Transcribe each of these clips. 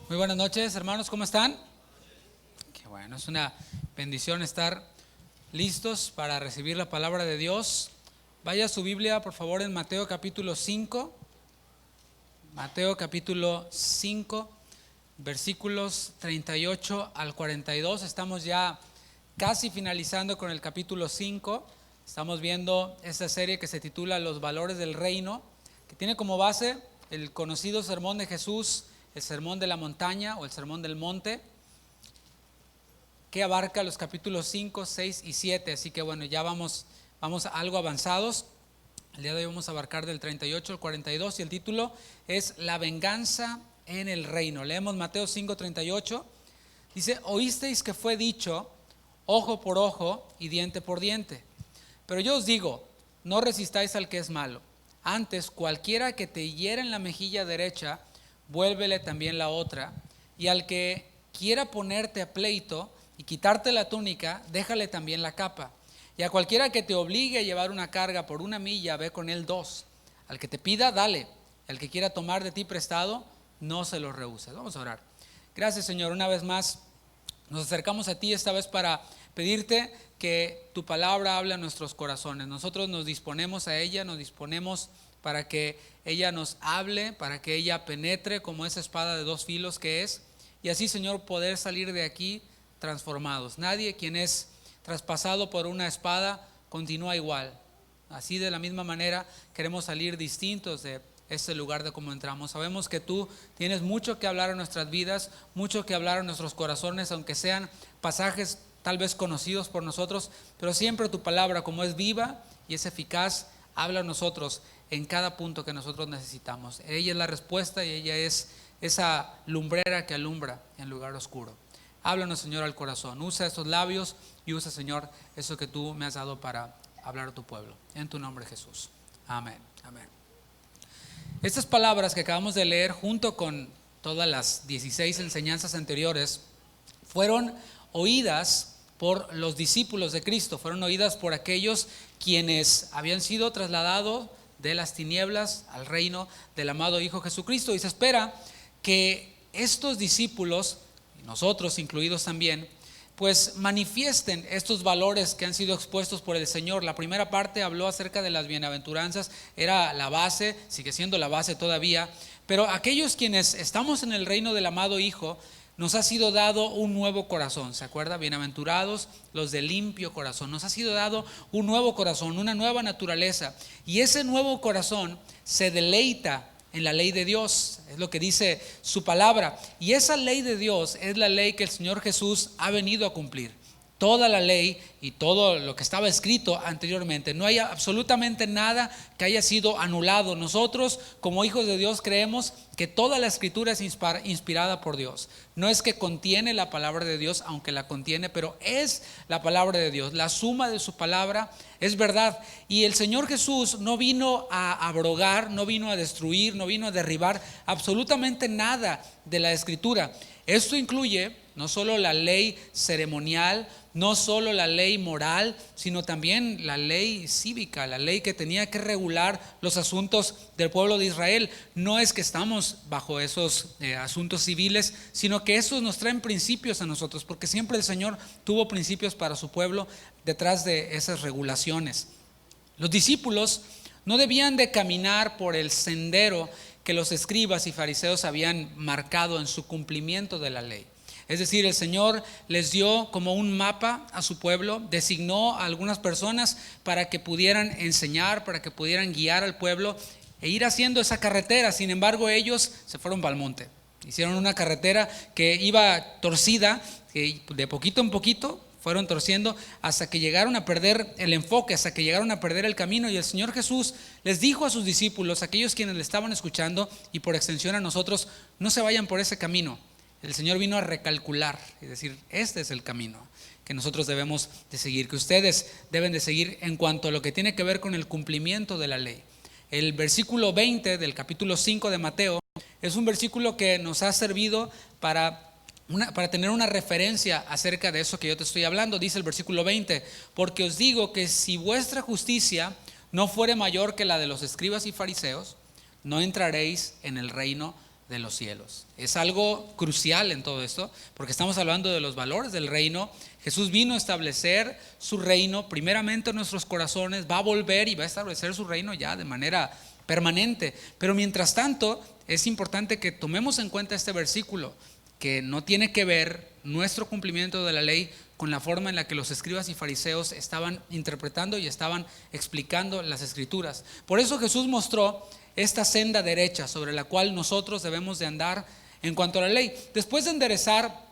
Muy buenas noches, hermanos, ¿cómo están? Qué bueno, es una bendición estar listos para recibir la palabra de Dios. Vaya a su Biblia, por favor, en Mateo capítulo 5. Mateo capítulo 5, versículos 38 al 42. Estamos ya casi finalizando con el capítulo 5. Estamos viendo esta serie que se titula Los valores del reino, que tiene como base el conocido sermón de Jesús, el sermón de la montaña o el sermón del monte, que abarca los capítulos 5, 6 y 7. Así que bueno, ya vamos algo avanzados. El día de hoy vamos a abarcar del 38 al 42 y el título es La venganza en el reino. Leemos Mateo 5, 38. Dice: oísteis que fue dicho, ojo por ojo y diente por diente. Pero yo os digo, no resistáis al que es malo. Antes, cualquiera que te hiera en la mejilla derecha, vuélvele también la otra. Y al que quiera ponerte a pleito y quitarte la túnica, déjale también la capa. Y a cualquiera que te obligue a llevar una carga por 1 milla, ve con él 2. Al que te pida, dale. Al que quiera tomar de ti prestado, no se lo rehuses. Vamos a orar. Gracias, Señor, una vez más nos acercamos a ti esta vez para pedirte que tu palabra hable a nuestros corazones. Nosotros nos disponemos a ella, nos disponemos para que ella nos hable, para que ella penetre como esa espada de 2 filos que es, y así, Señor, poder salir de aquí transformados. Nadie quien es traspasado por una espada continúa igual. Así, de la misma manera, queremos salir distintos de este lugar de cómo entramos. Sabemos que tú tienes mucho que hablar en nuestras vidas, mucho que hablar en nuestros corazones, aunque sean pasajes tal vez conocidos por nosotros, pero siempre tu palabra, como es viva y es eficaz, habla a nosotros en cada punto que nosotros necesitamos. Ella es la respuesta y ella es esa lumbrera que alumbra en lugar oscuro. Háblanos, Señor, al corazón. Usa estos labios y usa, Señor, eso que tú me has dado para hablar a tu pueblo. En tu nombre, Jesús. Amén. Amén. Estas palabras que acabamos de leer, junto con todas las 16 enseñanzas anteriores, fueron oídas por los discípulos de Cristo, fueron oídas por aquellos quienes habían sido trasladados de las tinieblas al reino del amado Hijo Jesucristo. Y se espera que estos discípulos, nosotros incluidos también, pues manifiesten estos valores que han sido expuestos por el Señor. La primera parte habló acerca de las bienaventuranzas, era la base, sigue siendo la base todavía, pero aquellos quienes estamos en el reino del amado Hijo, nos ha sido dado un nuevo corazón. ¿Se acuerda? Bienaventurados los de limpio corazón. Nos ha sido dado un nuevo corazón, una nueva naturaleza, y ese nuevo corazón se deleita en la ley de Dios, es lo que dice su palabra, y esa ley de Dios es la ley que el Señor Jesús ha venido a cumplir. Toda la ley y todo lo que estaba escrito anteriormente, no hay absolutamente nada que haya sido anulado. Nosotros, como hijos de Dios, creemos que toda la escritura es inspirada por Dios. No es que contiene la palabra de Dios, aunque la contiene, pero es la palabra de Dios. La suma de su palabra es verdad. Y el Señor Jesús no vino a abrogar, no vino a destruir, no vino a derribar absolutamente nada de la escritura. Esto incluye no solo la ley ceremonial, no solo la ley moral, sino también la ley cívica, la ley que tenía que regular los asuntos del pueblo de Israel. No es que estamos bajo esos asuntos civiles, sino que esos nos traen principios a nosotros, porque siempre el Señor tuvo principios para su pueblo detrás de esas regulaciones. Los discípulos no debían de caminar por el sendero que los escribas y fariseos habían marcado en su cumplimiento de la ley. Es decir, el Señor les dio como un mapa a su pueblo, designó a algunas personas para que pudieran enseñar, para que pudieran guiar al pueblo e ir haciendo esa carretera. Sin embargo, ellos se fueron para el monte. Hicieron una carretera que iba torcida, que de poquito en poquito fueron torciendo hasta que llegaron a perder el enfoque, hasta que llegaron a perder el camino. Y el Señor Jesús les dijo a sus discípulos, aquellos quienes le estaban escuchando y por extensión a nosotros, no se vayan por ese camino. El Señor vino a recalcular, es decir, este es el camino que nosotros debemos de seguir, que ustedes deben de seguir en cuanto a lo que tiene que ver con el cumplimiento de la ley. El versículo 20 del capítulo 5 de Mateo es un versículo que nos ha servido para tener una referencia acerca de eso que yo te estoy hablando. Dice el versículo 20: porque os digo que si vuestra justicia no fuere mayor que la de los escribas y fariseos, no entraréis en el reino de los cielos. Es algo crucial en todo esto, porque estamos hablando de los valores del reino. Jesús vino a establecer su reino primeramente en nuestros corazones, va a volver y va a establecer su reino ya de manera permanente. Pero mientras tanto, es importante que tomemos en cuenta este versículo, que no tiene que ver nuestro cumplimiento de la ley con la forma en la que los escribas y fariseos estaban interpretando y estaban explicando las escrituras. Por eso Jesús mostró esta senda derecha sobre la cual nosotros debemos de andar en cuanto a la ley. Después de enderezar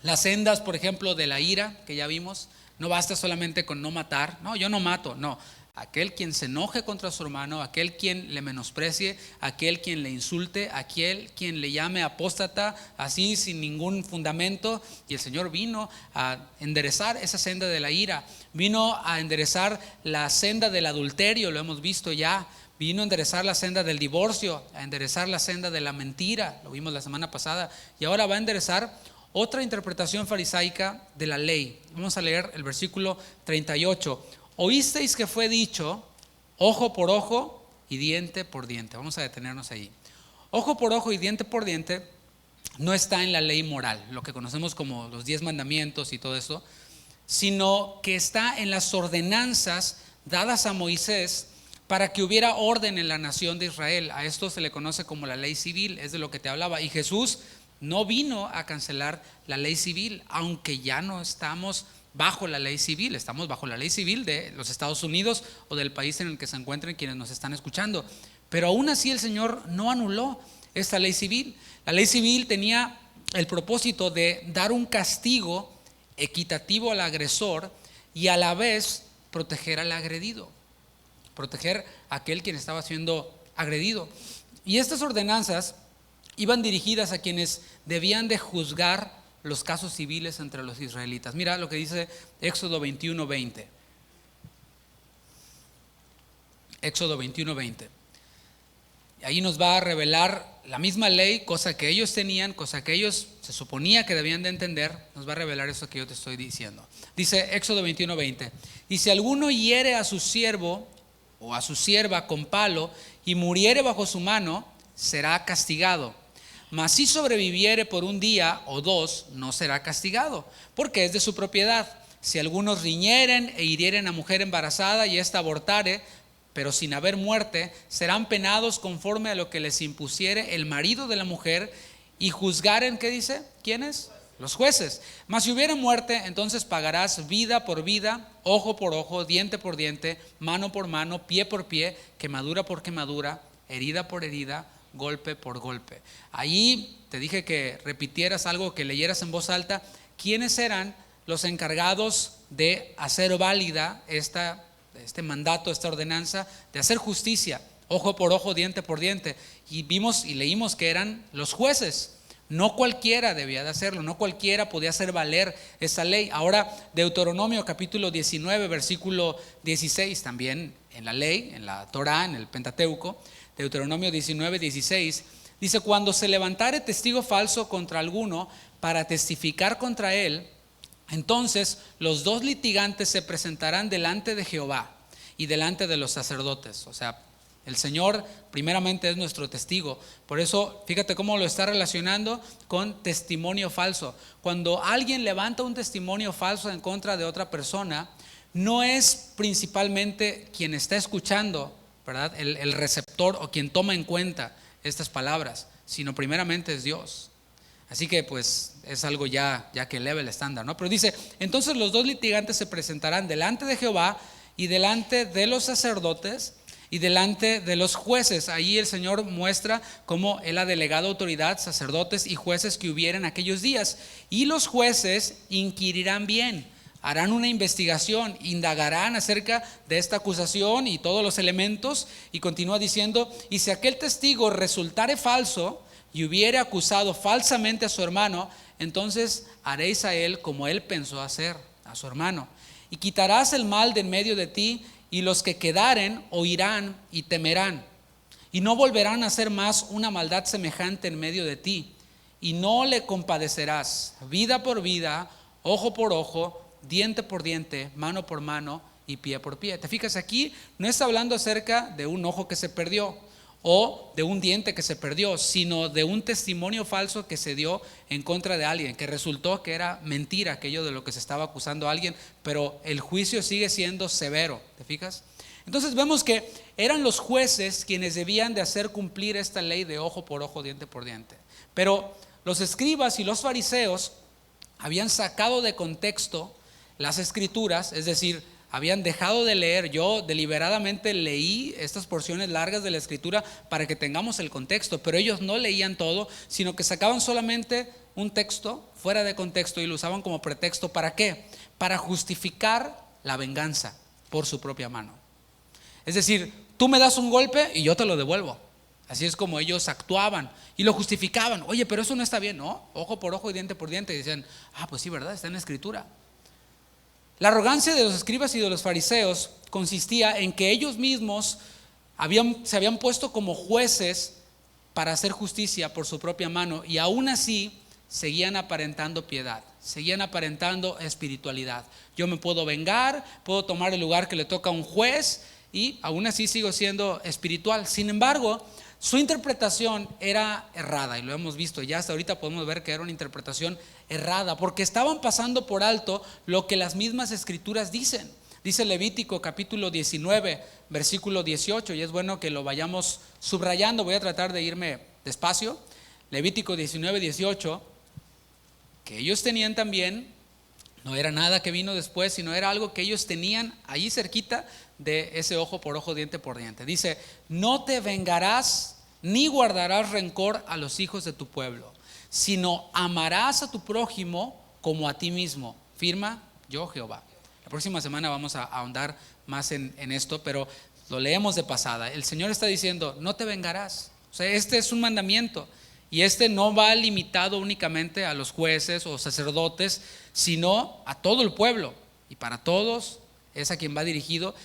las sendas, por ejemplo, de la ira, que ya vimos, no basta solamente con no matar. No, yo no mato, no. Aquel quien se enoje contra su hermano, aquel quien le menosprecie, aquel quien le insulte, aquel quien le llame apóstata, así sin ningún fundamento. Y el Señor vino a enderezar esa senda de la ira, vino a enderezar la senda del adulterio, lo hemos visto ya. Vino a enderezar la senda del divorcio, a enderezar la senda de la mentira, lo vimos la semana pasada, y ahora va a enderezar otra interpretación farisaica de la ley. Vamos a leer el versículo 38. Oísteis que fue dicho, ojo por ojo y diente por diente. Vamos a detenernos ahí. Ojo por ojo y diente por diente no está en la ley moral, lo que conocemos como los 10 mandamientos y todo eso, sino que está en las ordenanzas dadas a Moisés para que hubiera orden en la nación de Israel. A esto se le conoce como la ley civil, es de lo que te hablaba. Y Jesús no vino a cancelar la ley civil, aunque ya no estamos bajo la ley civil, estamos bajo la ley civil de los Estados Unidos o del país en el que se encuentren quienes nos están escuchando. Pero aún así el Señor no anuló esta ley civil. La ley civil tenía el propósito de dar un castigo equitativo al agresor y a la vez proteger al agredido, proteger a aquel quien estaba siendo agredido. Y estas ordenanzas iban dirigidas a quienes debían de juzgar los casos civiles entre los israelitas. Mira lo que dice Éxodo 21:20. Éxodo 21:20. Ahí nos va a revelar la misma ley, cosa que ellos tenían, cosa que ellos se suponía que debían de entender. Nos va a revelar eso que yo te estoy diciendo. Dice Éxodo 21:20. Y si alguno hiere a su siervo o a su sierva con palo y muriere bajo su mano, será castigado. Mas si sobreviviere por un día o dos, no será castigado, porque es de su propiedad. Si algunos riñeren e hirieren a mujer embarazada y ésta abortare, pero sin haber muerte, serán penados conforme a lo que les impusiere el marido de la mujer y juzgaren, ¿qué dice? ¿Quiénes? Los jueces. Mas si hubiere muerte, entonces pagarás vida por vida, ojo por ojo, diente por diente, mano por mano, pie por pie, quemadura por quemadura, herida por herida, golpe por golpe. Ahí te dije que repitieras algo, que leyeras en voz alta. ¿Quiénes eran los encargados de hacer válida este mandato, esta ordenanza de hacer justicia, ojo por ojo, diente por diente? Y vimos y leímos que eran los jueces. No cualquiera debía de hacerlo, no cualquiera podía hacer valer esa ley. Ahora, Deuteronomio capítulo 19, versículo 16, también en la ley, en la Torá, en el Pentateuco, Deuteronomio 19:16, dice: cuando se levantare testigo falso contra alguno para testificar contra él, entonces los dos litigantes se presentarán delante de Jehová y delante de los sacerdotes. O sea, el Señor primeramente es nuestro testigo. Por eso, fíjate cómo lo está relacionando con testimonio falso. Cuando alguien levanta un testimonio falso en contra de otra persona, no es principalmente quien está escuchando, ¿verdad?, el receptor o quien toma en cuenta estas palabras, sino primeramente es Dios. Así que pues es algo ya que eleva el estándar, ¿no? Pero dice: entonces los dos litigantes se presentarán delante de Jehová y delante de los sacerdotes y delante de los jueces. Ahí el Señor muestra cómo Él ha delegado autoridad, sacerdotes y jueces que hubieran aquellos días. Y los jueces inquirirán bien, harán una investigación, indagarán acerca de esta acusación y todos los elementos. Y continúa diciendo: y si aquel testigo resultare falso y hubiere acusado falsamente a su hermano, entonces haréis a él como él pensó hacer a su hermano. Y quitarás el mal de en medio de ti, y los que quedaren oirán y temerán, y no volverán a hacer más una maldad semejante en medio de ti. Y no le compadecerás, vida por vida, ojo por ojo, diente por diente, mano por mano y pie por pie. Te fijas, aquí no está hablando acerca de un ojo que se perdió o de un diente que se perdió, sino de un testimonio falso que se dio en contra de alguien, que resultó que era mentira aquello de lo que se estaba acusando a alguien, pero el juicio sigue siendo severo, ¿te fijas? Entonces vemos que eran los jueces quienes debían de hacer cumplir esta ley de ojo por ojo, diente por diente. Pero los escribas y los fariseos habían sacado de contexto las escrituras, es decir, habían dejado de leer. Yo deliberadamente leí estas porciones largas de la escritura para que tengamos el contexto, pero ellos no leían todo, sino que sacaban solamente un texto fuera de contexto y lo usaban como pretexto. ¿Para qué? Para justificar la venganza por su propia mano. Es decir, tú me das un golpe y yo te lo devuelvo. Así es como ellos actuaban y lo justificaban. Oye, pero eso no está bien, ¿no? Ojo por ojo y diente por diente. Y decían, pues sí, ¿verdad? Está en la escritura. La arrogancia de los escribas y de los fariseos consistía en que ellos mismos se habían puesto como jueces para hacer justicia por su propia mano, y aún así seguían aparentando piedad, seguían aparentando espiritualidad. Yo me puedo vengar, puedo tomar el lugar que le toca a un juez y aún así sigo siendo espiritual. Sin embargo, su interpretación era errada, y lo hemos visto ya hasta ahorita. Podemos ver que era una interpretación errada porque estaban pasando por alto lo que las mismas escrituras dicen. Dice Levítico capítulo 19 versículo 18, y es bueno que lo vayamos subrayando. Voy a tratar de irme despacio. Levítico 19, 18, que ellos tenían también, no era nada que vino después, sino era algo que ellos tenían ahí cerquita de ese ojo por ojo, diente por diente. Dice, no te vengarás ni guardarás rencor a los hijos de tu pueblo, sino amarás a tu prójimo como a ti mismo. Firma yo, Jehová. La próxima semana vamos a ahondar más en esto, pero lo leemos de pasada. El Señor está diciendo, no te vengarás. O sea, este es un mandamiento, y este no va limitado únicamente a los jueces o sacerdotes, sino a todo el pueblo, y para todos es a quien va dirigido.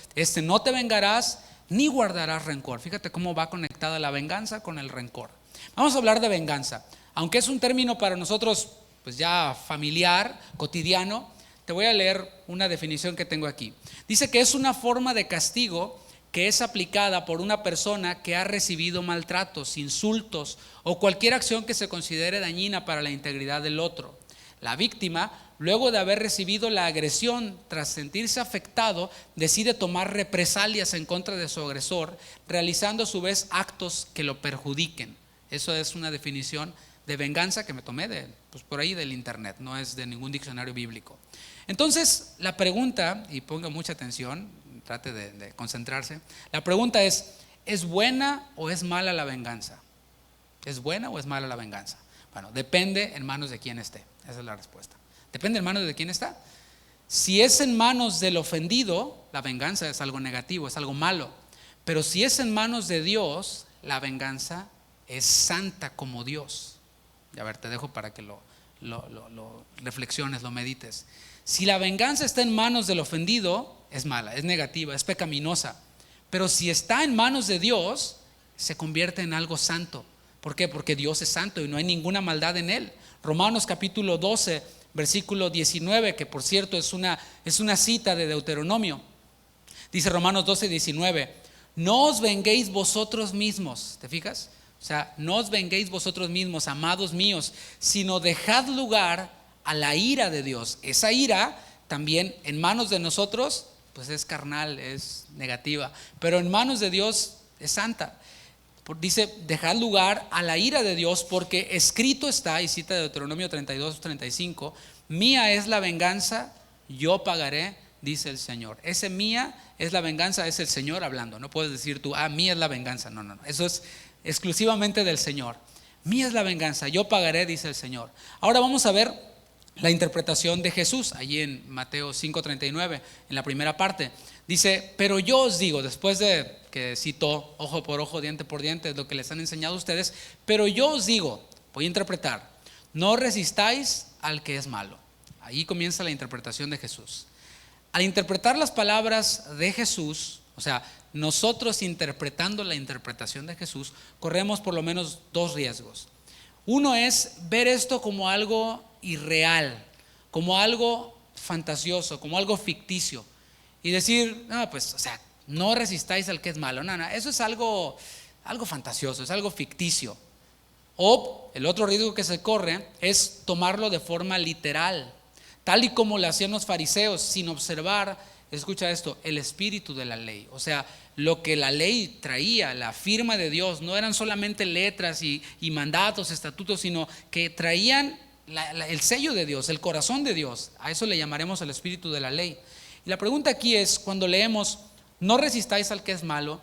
No te vengarás ni guardarás rencor. Fíjate cómo va conectada la venganza con el rencor. Vamos a hablar de venganza, aunque es un término para nosotros pues ya familiar, cotidiano. Te voy a leer una definición que tengo aquí. Dice que es una forma de castigo que es aplicada por una persona que ha recibido maltratos, insultos o cualquier acción que se considere dañina para la integridad del otro. La víctima, luego de haber recibido la agresión, tras sentirse afectado, decide tomar represalias en contra de su agresor, realizando a su vez actos que lo perjudiquen. Eso es una definición de venganza que me tomé por ahí del internet, no es de ningún diccionario bíblico. Entonces, la pregunta, y ponga mucha atención, trate de concentrarse. La pregunta ¿es buena o es mala la venganza? ¿Es buena o es mala la venganza? Bueno, depende en manos de quién esté. Esa es la respuesta. Depende en manos de quién está. Si es en manos del ofendido, la venganza es algo negativo, es algo malo. Pero si es en manos de Dios, la venganza es santa como Dios. Y a ver, te dejo para que lo reflexiones, lo medites. Si la venganza está en manos del ofendido, es mala, es negativa, es pecaminosa. Pero si está en manos de Dios, se convierte en algo santo. ¿Por qué? Porque Dios es santo y no hay ninguna maldad en él. Romanos capítulo 12, versículo 19, que por cierto es una cita de Deuteronomio. Dice Romanos 12, 19, no os venguéis vosotros mismos. ¿Te fijas? O sea, no os venguéis vosotros mismos, amados míos, sino dejad lugar a la ira de Dios. Esa ira también en manos de nosotros pues es carnal, es negativa, pero en manos de Dios es santa. Dice, dejad lugar a la ira de Dios, porque escrito está, y cita de Deuteronomio 32, 35, mía es la venganza, yo pagaré, dice el Señor. Ese mía es la venganza, es el Señor hablando. No puedes decir tú, mía es la venganza. No, eso es exclusivamente del Señor. Mía es la venganza, yo pagaré, dice el Señor. Ahora vamos a ver la interpretación de Jesús, allí en Mateo 5:39, en la primera parte. Dice, pero yo os digo, después de que citó ojo por ojo, diente por diente, es lo que les han enseñado a ustedes, pero yo os digo, voy a interpretar, no resistáis al que es malo. Ahí comienza la interpretación de Jesús. Al interpretar las palabras de Jesús, o sea, nosotros interpretando la interpretación de Jesús, corremos por lo menos dos riesgos. Uno es ver esto como algo irreal, como algo fantasioso, como algo ficticio, y decir, no, pues, o sea, no resistáis al que es malo. No, eso es algo algo fantasioso, es algo ficticio. O el otro riesgo que se corre es tomarlo de forma literal, tal y como lo hacían los fariseos, sin observar, escucha esto, el espíritu de la ley. O sea, lo que la ley traía, la firma de Dios, no eran solamente letras y mandatos, estatutos, sino que traían el sello de Dios, el corazón de Dios. A eso le llamaremos el espíritu de la ley. Y la pregunta aquí es, cuando leemos, no resistáis al que es malo,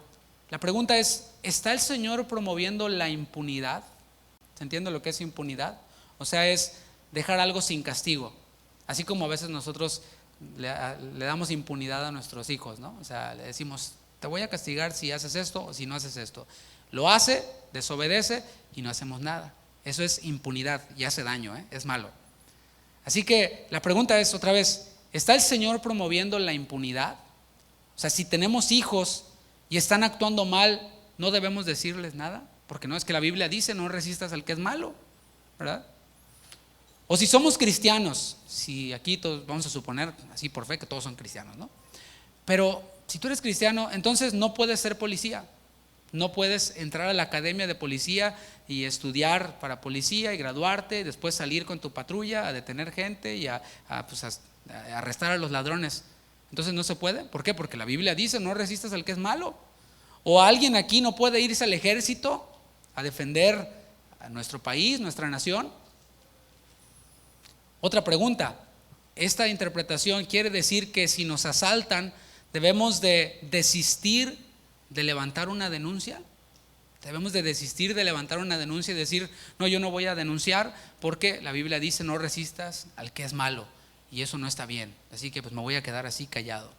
la pregunta es, ¿está el Señor promoviendo la impunidad? ¿Se entiende lo que es impunidad? O sea, es dejar algo sin castigo. Así como a veces nosotros le damos impunidad a nuestros hijos, ¿no? O sea, le decimos, te voy a castigar si haces esto o si no haces esto. Lo hace, desobedece y no hacemos nada. Eso es impunidad y hace daño, es malo. Así que la pregunta es otra vez, ¿está el Señor promoviendo la impunidad? O sea, si tenemos hijos y están actuando mal, ¿no debemos decirles nada? Porque no es que la Biblia dice, no resistas al que es malo, ¿verdad? O si somos cristianos, si aquí todos vamos a suponer, así por fe, que todos son cristianos, ¿no? Pero si tú eres cristiano, entonces no puedes ser policía. No puedes entrar a la academia de policía y estudiar para policía y graduarte y después salir con tu patrulla a detener gente y a arrestar a los ladrones. Entonces no se puede. ¿Por qué? Porque la Biblia dice, no resistas al que es malo. O alguien aquí no puede irse al ejército a defender a nuestro país, nuestra nación. Otra pregunta, esta interpretación quiere decir que si nos asaltan, debemos de desistir de levantar una denuncia. Debemos de desistir de levantar una denuncia y decir, no, yo no voy a denunciar porque la Biblia dice, no resistas al que es malo. Y eso no está bien, así que pues me voy a quedar así callado.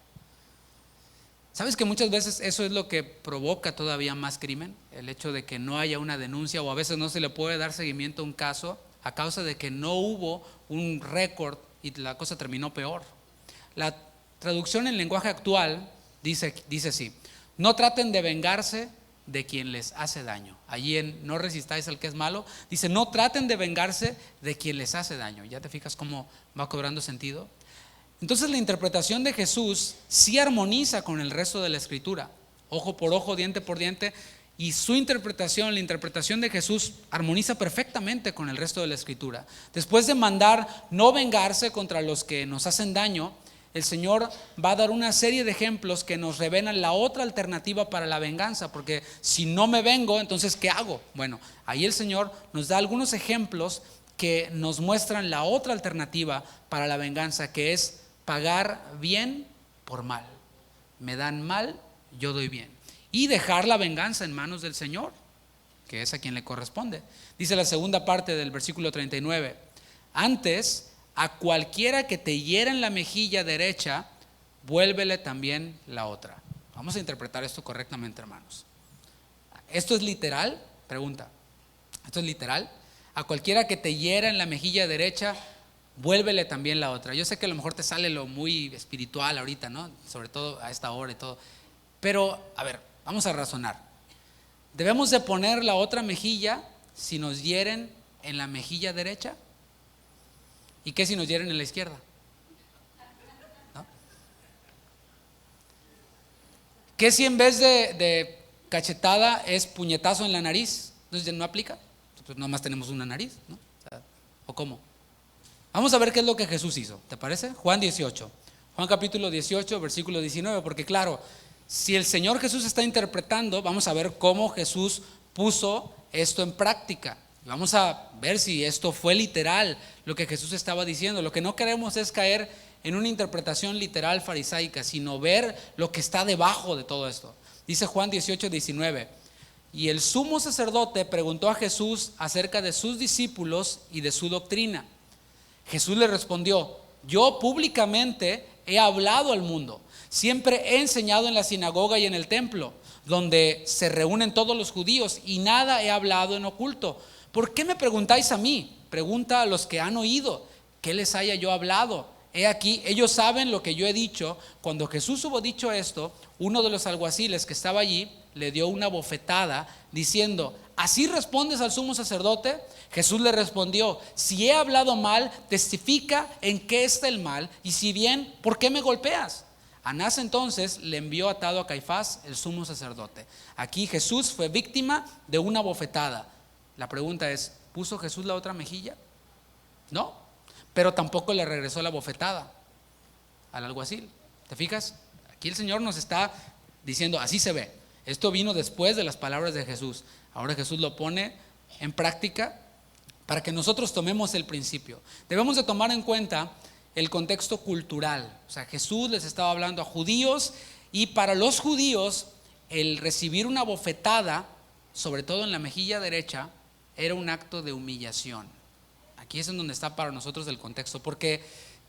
¿Sabes que muchas veces eso es lo que provoca todavía más crimen? El hecho de que no haya una denuncia o a veces no se le puede dar seguimiento a un caso a causa de que no hubo un récord y la cosa terminó peor. La traducción en lenguaje actual dice así, no traten de vengarse de quien les hace daño. Allí en no resistáis al que es malo, dice no traten de vengarse de quien les hace daño. ¿Ya te fijas cómo va cobrando sentido? Entonces la interpretación de Jesús sí armoniza con el resto de la escritura, ojo por ojo, diente por diente, y su interpretación, la interpretación de Jesús armoniza perfectamente con el resto de la escritura. Después de mandar no vengarse contra los que nos hacen daño, el Señor va a dar una serie de ejemplos que nos revelan la otra alternativa para la venganza, porque si no me vengo, entonces ¿qué hago? Bueno, ahí el Señor nos da algunos ejemplos que nos muestran la otra alternativa para la venganza, que es pagar bien por mal. Me dan mal, yo doy bien. Y dejar la venganza en manos del Señor, que es a quien le corresponde. Dice la segunda parte del versículo 39, antes a cualquiera que te hiera en la mejilla derecha, vuélvele también la otra. Vamos a interpretar esto correctamente, hermanos. ¿Esto es literal? Pregunta. ¿Esto es literal? A cualquiera que te hiera en la mejilla derecha, vuélvele también la otra. Yo sé que a lo mejor te sale lo muy espiritual ahorita, ¿no? Sobre todo a esta hora y todo. Pero, a ver, vamos a razonar. ¿Debemos de poner la otra mejilla si nos hieren en la mejilla derecha? ¿Y qué si nos hieren en la izquierda? ¿No? ¿Qué si en vez de cachetada es puñetazo en la nariz? Entonces no aplica. Pues nomás tenemos una nariz, ¿no? ¿O cómo? Vamos a ver qué es lo que Jesús hizo, ¿te parece? Juan 18, Juan capítulo 18, versículo 19, porque claro, si el Señor Jesús está interpretando, vamos a ver cómo Jesús puso esto en práctica. Vamos a ver si esto fue literal lo que Jesús estaba diciendo. Lo que no queremos es caer en una interpretación literal farisaica, sino ver lo que está debajo de todo esto. Dice Juan 18, 19, y el sumo sacerdote preguntó a Jesús acerca de sus discípulos y de su doctrina. Jesús le respondió, yo públicamente he hablado al mundo, siempre he enseñado en la sinagoga y en el templo, donde se reúnen todos los judíos, y nada he hablado en oculto. ¿Por qué me preguntáis a mí? Pregunta a los que han oído, ¿qué les haya yo hablado? He aquí, ellos saben lo que yo he dicho. Cuando Jesús hubo dicho esto, uno de los alguaciles que estaba allí le dio una bofetada diciendo, ¿así respondes al sumo sacerdote? Jesús le respondió, si he hablado mal, testifica en qué está el mal, y si bien, ¿por qué me golpeas? Anás entonces le envió atado a Caifás, el sumo sacerdote. Aquí Jesús fue víctima de una bofetada. La pregunta es, ¿puso Jesús la otra mejilla? No, pero tampoco le regresó la bofetada al alguacil. ¿Te fijas? Aquí el Señor nos está diciendo, así se ve. Esto vino después de las palabras de Jesús. Ahora Jesús lo pone en práctica para que nosotros tomemos el principio. Debemos de tomar en cuenta el contexto cultural. O sea, Jesús les estaba hablando a judíos, y para los judíos el recibir una bofetada, sobre todo en la mejilla derecha, era un acto de humillación. Aquí es en donde está para nosotros el contexto, porque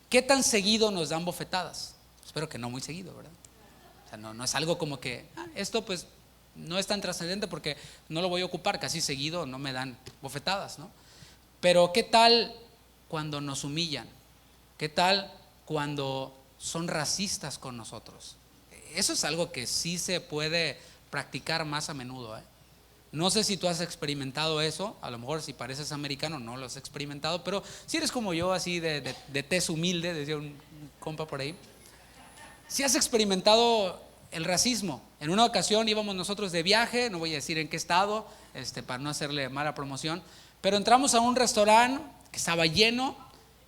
¿qué tan seguido nos dan bofetadas? Espero que no muy seguido, ¿verdad? O sea, no es algo como que esto pues no es tan trascendente porque no lo voy a ocupar, casi seguido no me dan bofetadas, ¿no? Pero ¿qué tal cuando nos humillan? ¿Qué tal cuando son racistas con nosotros? Eso es algo que sí se puede practicar más a menudo, ¿eh? No sé si tú has experimentado eso. A lo mejor si pareces americano no lo has experimentado, pero si eres como yo, así de tez humilde, decía un compa por ahí, si has experimentado el racismo. En una ocasión íbamos nosotros de viaje, no voy a decir en qué estado, para no hacerle mala promoción, pero entramos a un restaurante que estaba lleno,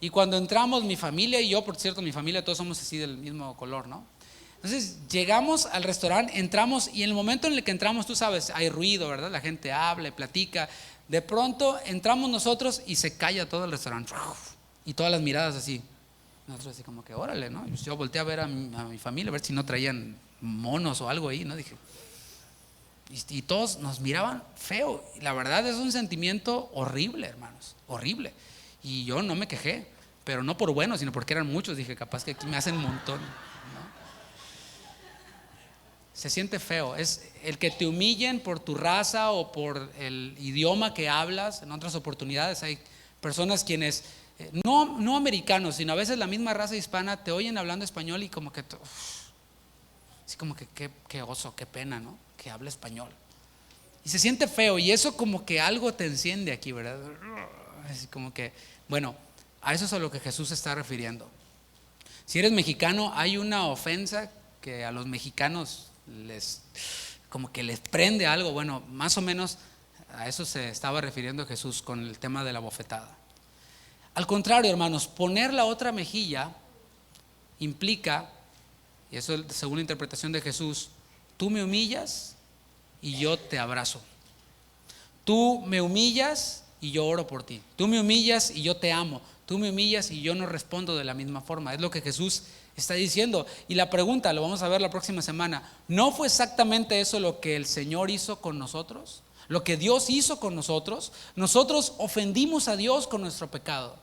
y cuando entramos, mi familia y yo, por cierto, mi familia todos somos así del mismo color, ¿no? Entonces llegamos al restaurante, entramos, y en el momento en el que entramos, tú sabes, hay ruido, ¿verdad? La gente habla, platica. De pronto entramos nosotros y se calla todo el restaurante, y todas las miradas así. Nosotros así como que órale, ¿no? Yo volteé a ver a mi familia, a ver si no traían monos o algo ahí, ¿no? Dije, y todos nos miraban feo. Y la verdad es un sentimiento horrible, hermanos, horrible. Y yo no me quejé, pero no por bueno, sino porque eran muchos. Dije, capaz que aquí me hacen un montón, ¿no? Se siente feo. Es el que te humillen por tu raza o por el idioma que hablas. En otras oportunidades hay personas quienes no americanos, sino a veces la misma raza hispana te oyen hablando español y como que así como que qué oso, qué pena, ¿no? Que habla español. Y se siente feo, y eso como que algo te enciende aquí, ¿verdad? Así como que, bueno, a eso es a lo que Jesús se está refiriendo. Si eres mexicano, hay una ofensa que a los mexicanos como que les prende algo. Bueno, más o menos a eso se estaba refiriendo Jesús con el tema de la bofetada. Al contrario, hermanos, poner la otra mejilla implica, y eso según la interpretación de Jesús, tú me humillas y yo te abrazo. Tú me humillas y yo oro por ti. Tú me humillas y yo te amo. Tú me humillas y yo no respondo de la misma forma. Es lo que Jesús está diciendo. Y la pregunta, lo vamos a ver la próxima semana, ¿no fue exactamente eso lo que el Señor hizo con nosotros? Lo que Dios hizo con nosotros. Nosotros ofendimos a Dios con nuestro pecado.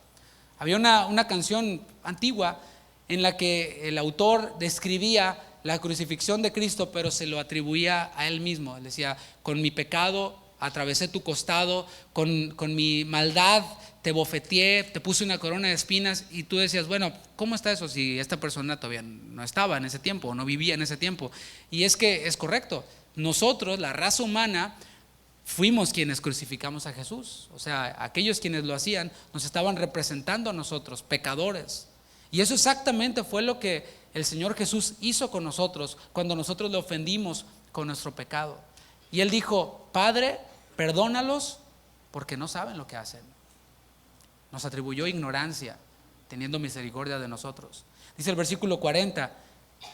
Había una canción antigua en la que el autor describía la crucifixión de Cristo, pero se lo atribuía a él mismo. Él decía, con mi pecado atravesé tu costado, con mi maldad te bofeteé, te puse una corona de espinas. Y tú decías, bueno, ¿cómo está eso si esta persona todavía no estaba en ese tiempo o no vivía en ese tiempo? Y es que es correcto, nosotros, la raza humana, fuimos quienes crucificamos a Jesús. O sea, aquellos quienes lo hacían nos estaban representando a nosotros, pecadores. Y eso exactamente fue lo que el Señor Jesús hizo con nosotros cuando nosotros le ofendimos con nuestro pecado. Y Él dijo, Padre, perdónalos porque no saben lo que hacen. Nos atribuyó ignorancia, teniendo misericordia de nosotros. Dice el versículo 40,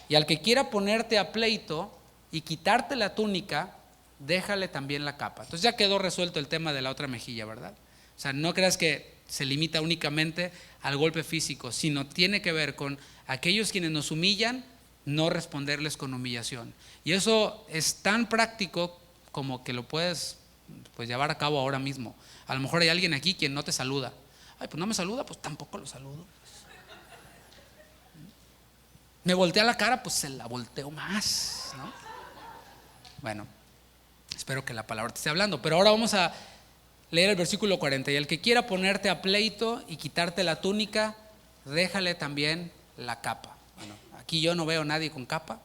y al que quiera ponerte a pleito y quitarte la túnica, déjale también la capa. Entonces ya quedó resuelto el tema de la otra mejilla, ¿verdad? O sea, no creas que se limita únicamente al golpe físico, sino tiene que ver con aquellos quienes nos humillan, no responderles con humillación. Y eso es tan práctico como que lo puedes llevar a cabo ahora mismo. A lo mejor hay alguien aquí quien no te saluda. Ay, pues no me saluda, pues tampoco lo saludo. Me voltea la cara, pues se la volteo más, ¿no? Bueno, espero que la palabra te esté hablando. Pero ahora vamos a leer el versículo 40. Y el que quiera ponerte a pleito y quitarte la túnica, déjale también la capa. Bueno, aquí yo no veo a nadie con capa,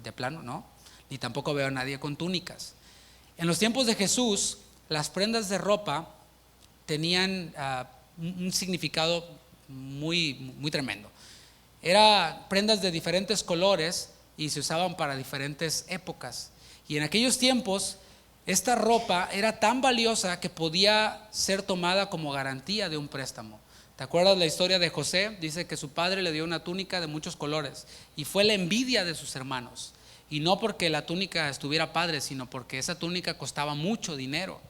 de plano, ¿no? Ni tampoco veo a nadie con túnicas. En los tiempos de Jesús, las prendas de ropa tenían un significado muy, muy tremendo. Era prendas de diferentes colores y se usaban para diferentes épocas. Y en aquellos tiempos, esta ropa era tan valiosa que podía ser tomada como garantía de un préstamo. ¿Te acuerdas la historia de José? Dice que su padre le dio una túnica de muchos colores y fue la envidia de sus hermanos. Y no porque la túnica estuviera padre, sino porque esa túnica costaba mucho dinero.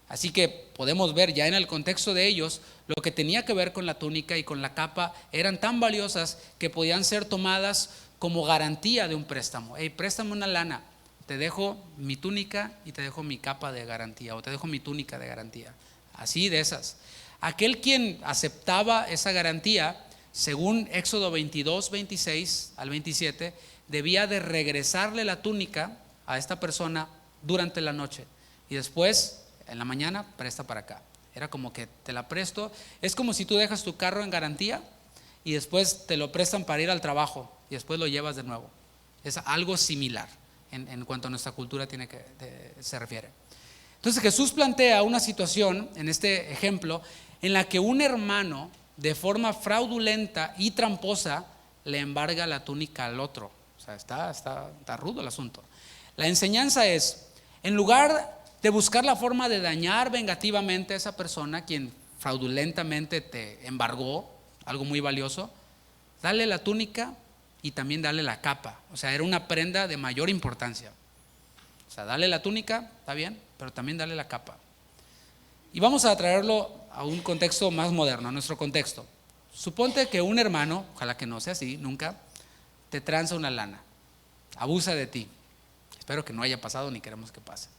Así que podemos ver ya en el contexto de ellos, lo que tenía que ver con la túnica y con la capa eran tan valiosas que podían ser tomadas como garantía de un préstamo. Hey, préstame una lana, te dejo mi túnica y te dejo mi capa de garantía, o te dejo mi túnica de garantía. Así de esas. Aquel quien aceptaba esa garantía, según Éxodo 22, 26 al 27, debía de regresarle la túnica a esta persona durante la noche y después en la mañana presta para acá. Era como que te la presto. Es como si tú dejas tu carro en garantía y después te lo prestan para ir al trabajo y después lo llevas de nuevo. Es algo similar en cuanto a nuestra cultura se refiere. Entonces Jesús plantea una situación en este ejemplo en la que un hermano de forma fraudulenta y tramposa le embarga la túnica al otro. O sea, está rudo el asunto. La enseñanza es, en lugar de buscar la forma de dañar vengativamente a esa persona quien fraudulentamente te embargó algo muy valioso, dale la túnica y también dale la capa. O sea, era una prenda de mayor importancia. O sea, dale la túnica, está bien, pero también dale la capa. Y vamos a traerlo a un contexto más moderno, a nuestro contexto. Suponte que un hermano, ojalá que no sea así, nunca, te tranza una lana, abusa de ti. Espero que no haya pasado ni queremos que pase.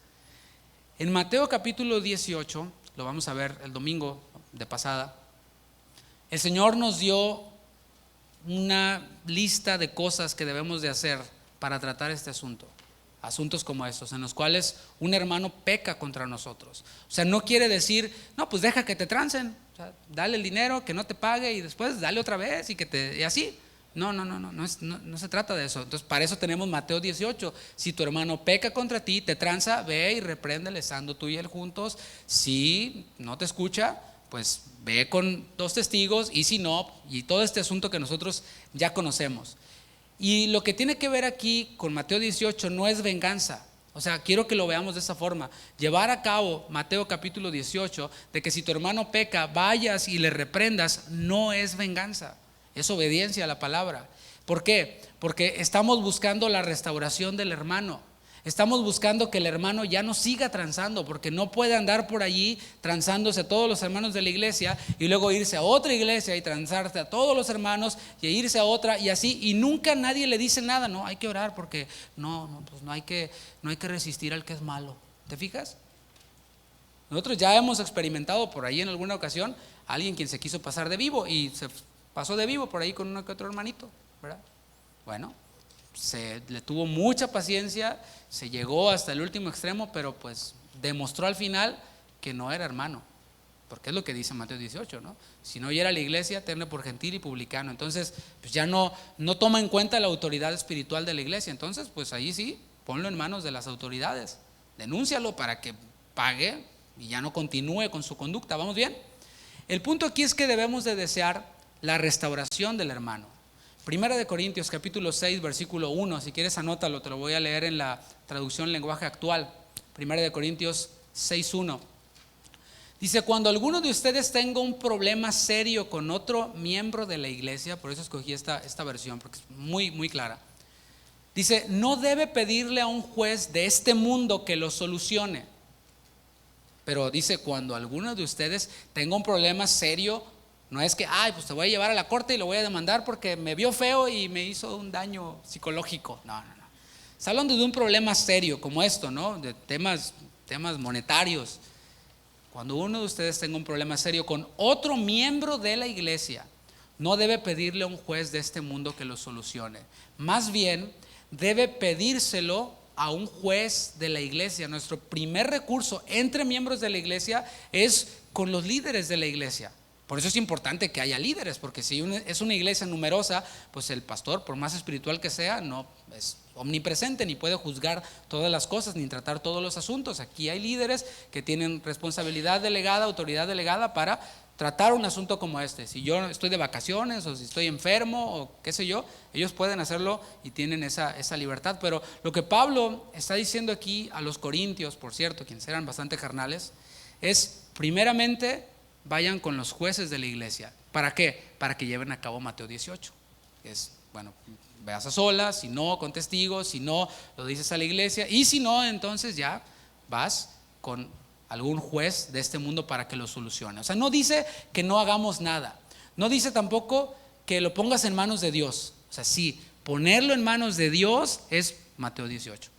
En Mateo capítulo 18, lo vamos a ver el domingo de pasada, el Señor nos dio una lista de cosas que debemos de hacer para tratar este asunto. Asuntos como estos, en los cuales un hermano peca contra nosotros. O sea, no quiere decir, no, pues deja que te trancen, o sea, dale el dinero, que no te pague y después dale otra vez y así. No se trata de eso. Entonces, para eso tenemos Mateo 18. Si tu hermano peca contra ti, te tranza, ve y repréndele, estando tú y él juntos. Si no te escucha, pues ve con 2 testigos, y si no, y todo este asunto que nosotros ya conocemos. Y lo que tiene que ver aquí con Mateo 18 no es venganza. O sea, quiero que lo veamos de esa forma. Llevar a cabo Mateo capítulo 18, de que si tu hermano peca, vayas y le reprendas, no es venganza. Es obediencia a la palabra. ¿Por qué? Porque estamos buscando la restauración del hermano. Estamos buscando que el hermano ya no siga transando, porque no puede andar por allí transándose a todos los hermanos de la iglesia y luego irse a otra iglesia y transarse a todos los hermanos y irse a otra y así, y nunca nadie le dice nada. No, hay que orar porque pues no hay que resistir al que es malo. ¿Te fijas? Nosotros ya hemos experimentado por ahí en alguna ocasión a alguien quien se quiso pasar de vivo y se pasó de vivo por ahí con uno que otro hermanito, ¿verdad? Bueno, se le tuvo mucha paciencia, se llegó hasta el último extremo, pero pues demostró al final que no era hermano, porque es lo que dice Mateo 18, ¿no? Si no oyera a la iglesia, tenle por gentil y publicano. Entonces, pues ya no toma en cuenta la autoridad espiritual de la iglesia. Entonces, pues ahí sí, ponlo en manos de las autoridades, denúncialo para que pague y ya no continúe con su conducta. ¿Vamos bien? El punto aquí es que debemos de desear la restauración del hermano. Primera de Corintios capítulo 6 versículo 1, si quieres anótalo, te lo voy a leer en la traducción lenguaje actual. Primera de Corintios 6:1. Dice, cuando alguno de ustedes tenga un problema serio con otro miembro de la iglesia, por eso escogí esta versión, porque es muy, muy clara. Dice, no debe pedirle a un juez de este mundo que lo solucione. Pero dice, cuando alguno de ustedes tenga un problema serio, no es que, pues te voy a llevar a la corte y lo voy a demandar porque me vio feo y me hizo un daño psicológico. No. Está hablando de un problema serio como esto, ¿no? De temas monetarios. Cuando uno de ustedes tenga un problema serio con otro miembro de la iglesia, no debe pedirle a un juez de este mundo que lo solucione. Más bien, debe pedírselo a un juez de la iglesia. Nuestro primer recurso entre miembros de la iglesia es con los líderes de la iglesia. Por eso es importante que haya líderes, porque si es una iglesia numerosa, pues el pastor, por más espiritual que sea, no es omnipresente, ni puede juzgar todas las cosas, ni tratar todos los asuntos. Aquí hay líderes que tienen responsabilidad delegada, autoridad delegada para tratar un asunto como este. Si yo estoy de vacaciones o si estoy enfermo o qué sé yo, ellos pueden hacerlo y tienen esa libertad. Pero lo que Pablo está diciendo aquí a los corintios, por cierto, quienes eran bastante carnales, es primeramente vayan con los jueces de la iglesia. ¿Para qué? Para que lleven a cabo Mateo 18. Es, bueno, veas a solas, si no, con testigos, si no, lo dices a la iglesia, y si no, entonces ya vas con algún juez de este mundo para que lo solucione. O sea, no dice que no hagamos nada, no dice tampoco que lo pongas en manos de Dios. O sea, sí, ponerlo en manos de Dios es Mateo 18,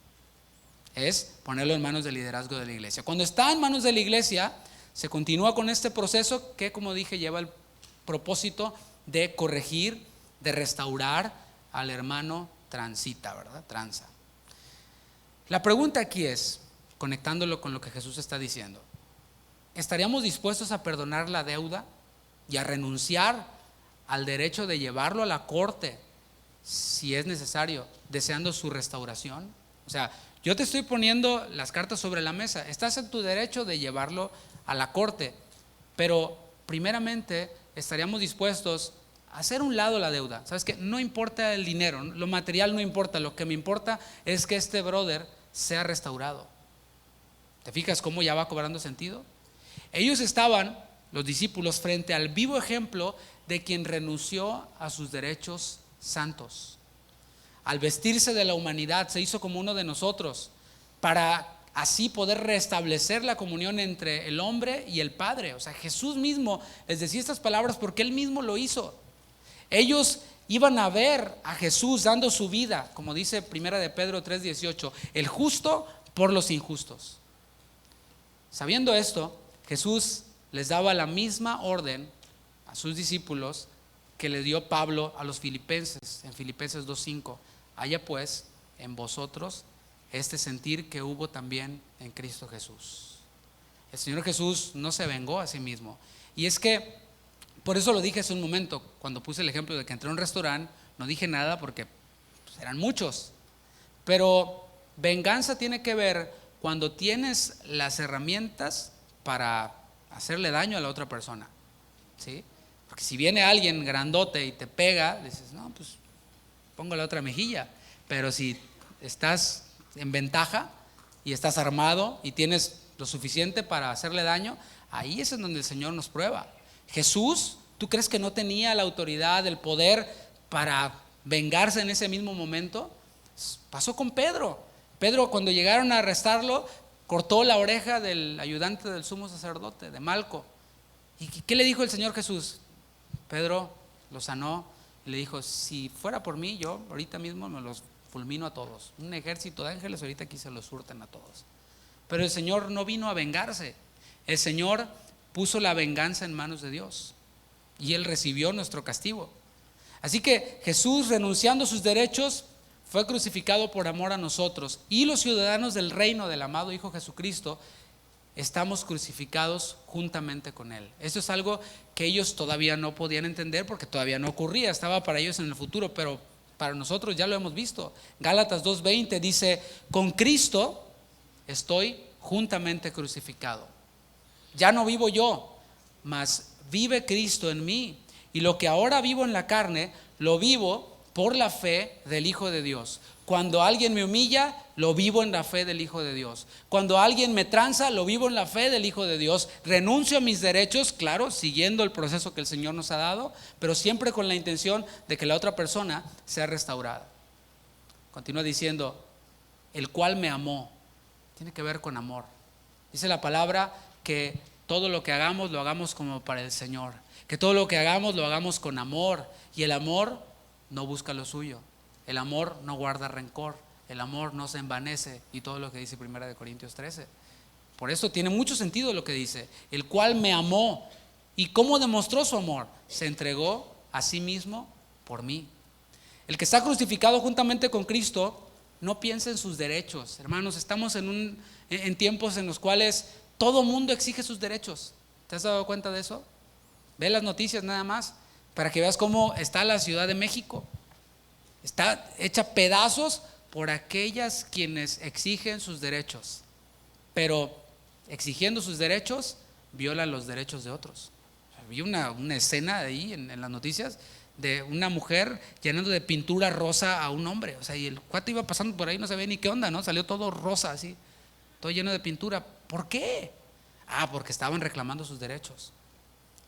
es ponerlo en manos del liderazgo de la iglesia. Cuando está en manos de la iglesia, se continúa con este proceso que, como dije, lleva el propósito de corregir, de restaurar al hermano transita, ¿verdad? Tranza. La pregunta aquí es, conectándolo con lo que Jesús está diciendo, ¿estaríamos dispuestos a perdonar la deuda y a renunciar al derecho de llevarlo a la corte si es necesario, deseando su restauración? O sea, yo te estoy poniendo las cartas sobre la mesa, estás en tu derecho de llevarlo a la corte, pero primeramente estaríamos dispuestos a hacer un lado la deuda. ¿Sabes qué? No importa el dinero, lo material no importa, lo que me importa es que este brother sea restaurado. ¿Te fijas cómo ya va cobrando sentido? Ellos estaban, los discípulos, frente al vivo ejemplo de quien renunció a sus derechos santos. Al vestirse de la humanidad, se hizo como uno de nosotros, para así poder restablecer la comunión entre el hombre y el Padre. O sea, Jesús mismo les decía estas palabras porque Él mismo lo hizo. Ellos iban a ver a Jesús dando su vida, como dice 1 de Pedro 3:18, el justo por los injustos. Sabiendo esto, Jesús les daba la misma orden a sus discípulos que le dio Pablo a los filipenses, en Filipenses 2:5. Haya pues en vosotros este sentir que hubo también en Cristo Jesús. El Señor Jesús no se vengó a sí mismo. Y es que, por eso lo dije hace un momento, cuando puse el ejemplo de que entré a un restaurante, no dije nada porque pues, eran muchos. Pero venganza tiene que ver cuando tienes las herramientas para hacerle daño a la otra persona, ¿sí? Porque si viene alguien grandote y te pega, dices, no, pues pongo la otra mejilla. Pero si estás en ventaja y estás armado y tienes lo suficiente para hacerle daño, ahí es en donde el Señor nos prueba. Jesús, ¿tú crees que no tenía la autoridad, el poder para vengarse en ese mismo momento? Pasó con Pedro. Pedro, cuando llegaron a arrestarlo, cortó la oreja del ayudante del sumo sacerdote, de Malco. ¿Y qué le dijo el Señor Jesús? Pedro lo sanó y le dijo, si fuera por mí, yo ahorita mismo me los fulmino a todos. Un ejército de ángeles ahorita aquí se los surten a todos. Pero el Señor no vino a vengarse. El Señor puso la venganza en manos de Dios y Él recibió nuestro castigo. Así que Jesús, renunciando a sus derechos, fue crucificado por amor a nosotros, y los ciudadanos del reino del amado Hijo Jesucristo estamos crucificados juntamente con Él. Eso es algo que ellos todavía no podían entender porque todavía no ocurría, estaba para ellos en el futuro, pero para nosotros ya lo hemos visto. Gálatas 2:20 dice, con Cristo estoy juntamente crucificado. Ya no vivo yo, mas vive Cristo en mí, y lo que ahora vivo en la carne, lo vivo por la fe del Hijo de Dios. Cuando alguien me humilla, lo vivo en la fe del Hijo de Dios. Cuando alguien me tranza, lo vivo en la fe del Hijo de Dios. Renuncio a mis derechos, claro, siguiendo el proceso que el Señor nos ha dado, pero siempre con la intención de que la otra persona sea restaurada. Continúa diciendo, el cual me amó. Tiene que ver con amor. Dice la palabra que todo lo que hagamos, lo hagamos como para el Señor. Que todo lo que hagamos, lo hagamos con amor. Y el amor no busca lo suyo, el amor no guarda rencor, el amor no se envanece, y todo lo que dice 1 de Corintios 13. Por eso tiene mucho sentido lo que dice, el cual me amó. ¿Y cómo demostró su amor? Se entregó a sí mismo por mí. El que está crucificado juntamente con Cristo no piensa en sus derechos. Hermanos, estamos en tiempos en los cuales todo mundo exige sus derechos. ¿Te has dado cuenta de eso? Ve las noticias nada más, para que veas cómo está la Ciudad de México. Está hecha pedazos por aquellas quienes exigen sus derechos, pero exigiendo sus derechos violan los derechos de otros. Vi una escena ahí en las noticias de una mujer llenando de pintura rosa a un hombre. O sea, y el cuate iba pasando por ahí, no sabía ni qué onda, ¿no? Salió todo rosa así, todo lleno de pintura. ¿Por qué? Porque estaban reclamando sus derechos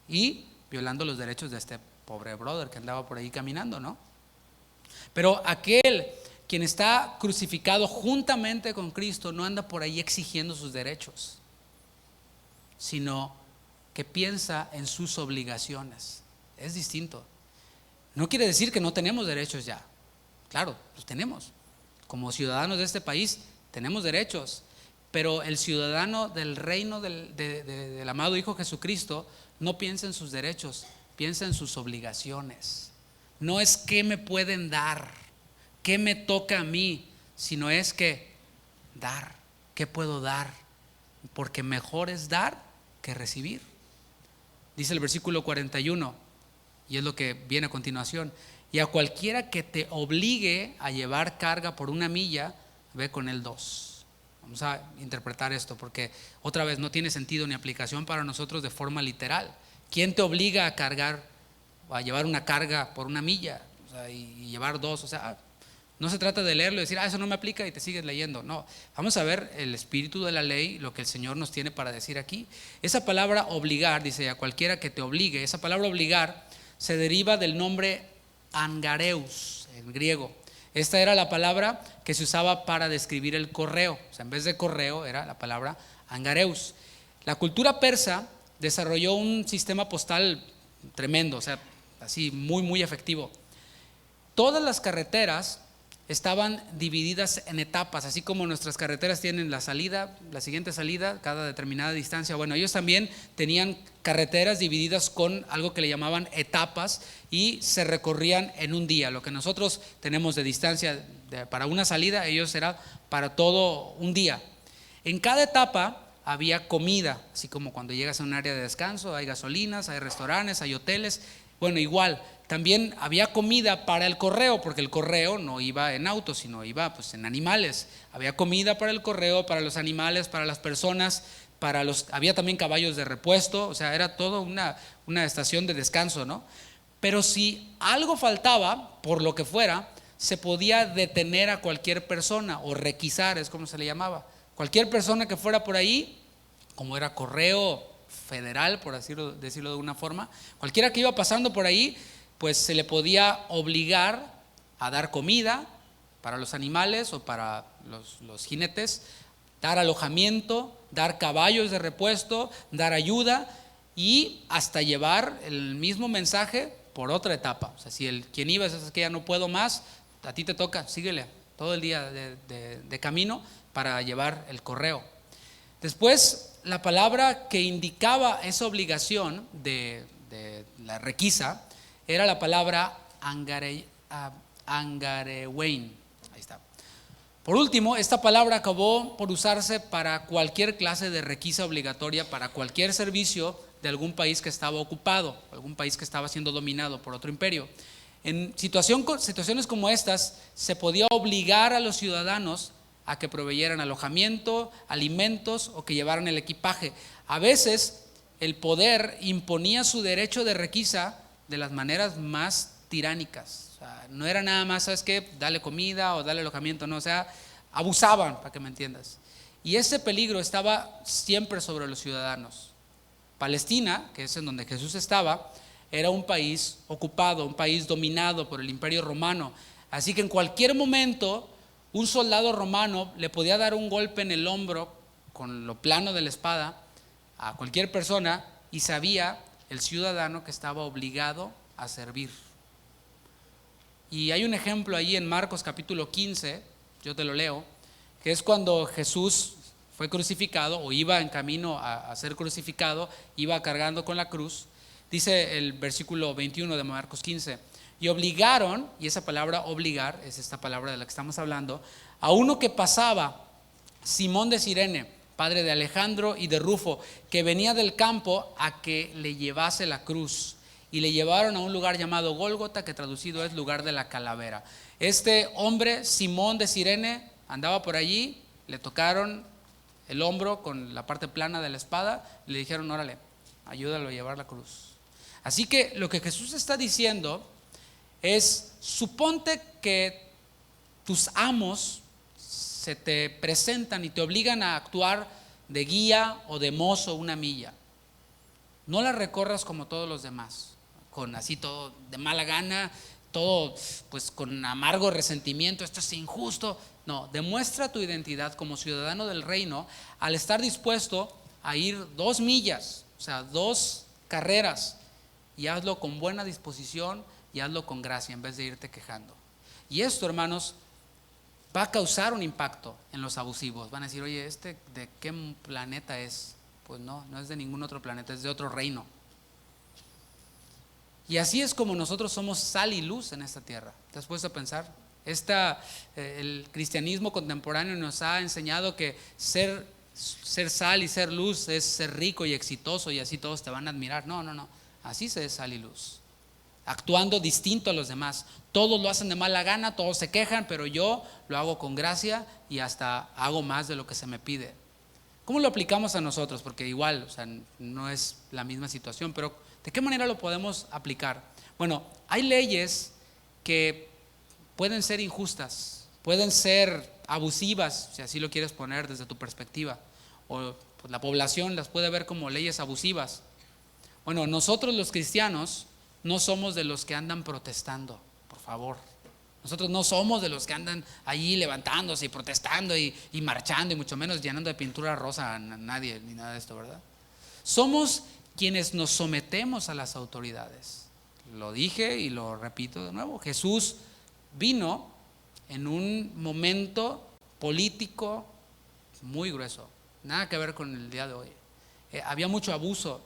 y violando los derechos de este pobre brother que andaba por ahí caminando, ¿no? Pero aquel quien está crucificado juntamente con Cristo no anda por ahí exigiendo sus derechos, sino que piensa en sus obligaciones. Es distinto. No quiere decir que no tenemos derechos ya. Claro, los tenemos. Como ciudadanos de este país tenemos derechos, pero el ciudadano del reino del amado Hijo Jesucristo no piensa en sus derechos, piensa en sus obligaciones. No es qué me pueden dar, qué me toca a mí, sino es que dar, qué puedo dar, porque mejor es dar que recibir. Dice el versículo 41, y es lo que viene a continuación: y a cualquiera que te obligue a llevar carga por 1 milla, ve con él 2. Vamos a interpretar esto porque otra vez no tiene sentido ni aplicación para nosotros de forma literal. ¿Quién te obliga a cargar, a llevar una carga por 1 milla? O sea, y llevar 2, o sea, no se trata de leerlo y decir, eso no me aplica y te sigues leyendo. No, vamos a ver el espíritu de la ley, lo que el Señor nos tiene para decir aquí. Esa palabra obligar, dice, a cualquiera que te obligue. Esa palabra obligar se deriva del nombre angareus en griego. Esta era la palabra que se usaba para describir el correo. O sea, en vez de correo era la palabra angareus. La cultura persa desarrolló un sistema postal tremendo, o sea, así muy, muy efectivo. Todas las carreteras estaban divididas en etapas, así como nuestras carreteras tienen la salida, la siguiente salida, cada determinada distancia. Bueno, ellos también tenían carreteras divididas con algo que le llamaban etapas y se recorrían en un día. Lo que nosotros tenemos de distancia para una salida, ellos era para todo un día. En cada etapa había comida, así como cuando llegas a un área de descanso, hay gasolinas, hay restaurantes, hay hoteles. Bueno, igual, también había comida para el correo, porque el correo no iba en autos, sino iba pues en animales. Había comida para el correo, para los animales, para las personas, había también caballos de repuesto, o sea, era toda una estación de descanso, ¿no? Pero si algo faltaba, por lo que fuera, se podía detener a cualquier persona o requisar, es como se le llamaba. Cualquier persona que fuera por ahí, como era correo federal, por decirlo de una forma, cualquiera que iba pasando por ahí, pues se le podía obligar a dar comida para los animales o para los jinetes, dar alojamiento, dar caballos de repuesto, dar ayuda y hasta llevar el mismo mensaje por otra etapa. O sea, si quien iba es que ya no puedo más, a ti te toca, síguele todo el día de camino para llevar el correo. Después, la palabra que indicaba esa obligación de la requisa era la palabra angarewein. Ahí está. Por último, esta palabra acabó por usarse para cualquier clase de requisa obligatoria, para cualquier servicio de algún país que estaba ocupado, algún país que estaba siendo dominado por otro imperio. En situaciones como estas, se podía obligar a los ciudadanos a que proveyeran alojamiento, alimentos o que llevaran el equipaje. A veces el poder imponía su derecho de requisa de las maneras más tiránicas. O sea, no era nada más, ¿sabes qué? Dale comida o dale alojamiento, no, o sea, abusaban, para que me entiendas. Y ese peligro estaba siempre sobre los ciudadanos. Palestina, que es en donde Jesús estaba, era un país ocupado, un país dominado por el Imperio Romano. Así que en cualquier momento un soldado romano le podía dar un golpe en el hombro con lo plano de la espada a cualquier persona y sabía el ciudadano que estaba obligado a servir. Y hay un ejemplo ahí en Marcos capítulo 15, yo te lo leo, que es cuando Jesús fue crucificado o iba en camino a ser crucificado, iba cargando con la cruz. Dice el versículo 21 de Marcos 15: y obligaron, y esa palabra obligar es esta palabra de la que estamos hablando, a uno que pasaba, Simón de Cirene, padre de Alejandro y de Rufo, que venía del campo, a que le llevase la cruz. Y le llevaron a un lugar llamado Gólgota, que traducido es lugar de la calavera. Este hombre, Simón de Cirene, andaba por allí, le tocaron el hombro con la parte plana de la espada, y le dijeron, órale, ayúdalo a llevar la cruz. Así que lo que Jesús está diciendo es, suponte que tus amos se te presentan y te obligan a actuar de guía o de mozo una milla. No la recorras como todos los demás, con así todo de mala gana, todo pues con amargo resentimiento, esto es injusto. No, demuestra tu identidad como ciudadano del reino al estar dispuesto a ir 2 millas, o sea, 2 carreras, y hazlo con buena disposición y hazlo con gracia en vez de irte quejando. Y esto, hermanos, va a causar un impacto en los abusivos. Van a decir, oye, ¿de qué planeta es? Pues no es de ningún otro planeta, es de otro reino. Y así es como nosotros somos sal y luz en esta tierra. ¿Te has puesto a pensar? El cristianismo contemporáneo nos ha enseñado que ser sal y ser luz es ser rico y exitoso y así todos te van a admirar. No. Así se es sal y luz, actuando distinto a los demás. Todos lo hacen de mala gana, todos se quejan, pero yo lo hago con gracia y hasta hago más de lo que se me pide. ¿Cómo lo aplicamos a nosotros? Porque igual, o sea, no es la misma situación, pero ¿de qué manera lo podemos aplicar? Bueno, hay leyes que pueden ser injustas, pueden ser abusivas, si así lo quieres poner desde tu perspectiva, o pues, la población las puede ver como leyes abusivas. Bueno, nosotros los cristianos no somos de los que andan protestando, por favor. Nosotros no somos de los que andan allí levantándose y protestando y marchando y mucho menos llenando de pintura rosa a nadie ni nada de esto, ¿verdad? Somos quienes nos sometemos a las autoridades. Lo dije y lo repito de nuevo. Jesús vino en un momento político muy grueso, nada que ver con el día de hoy. Había mucho abuso.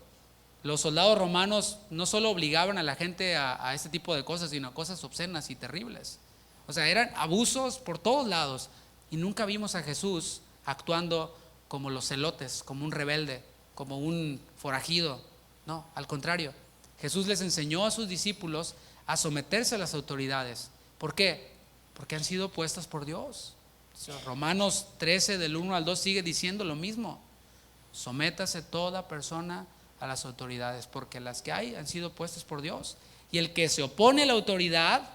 Los soldados romanos no solo obligaban a la gente a este tipo de cosas, sino a cosas obscenas y terribles. O sea, eran abusos por todos lados. Y nunca vimos a Jesús actuando como los celotes, como un rebelde, como un forajido. No, al contrario. Jesús les enseñó a sus discípulos a someterse a las autoridades. ¿Por qué? Porque han sido puestas por Dios. Romanos 13 del 1 al 2 sigue diciendo lo mismo. Sométase toda persona a las autoridades, porque las que hay han sido puestas por Dios. Y el que se opone a la autoridad,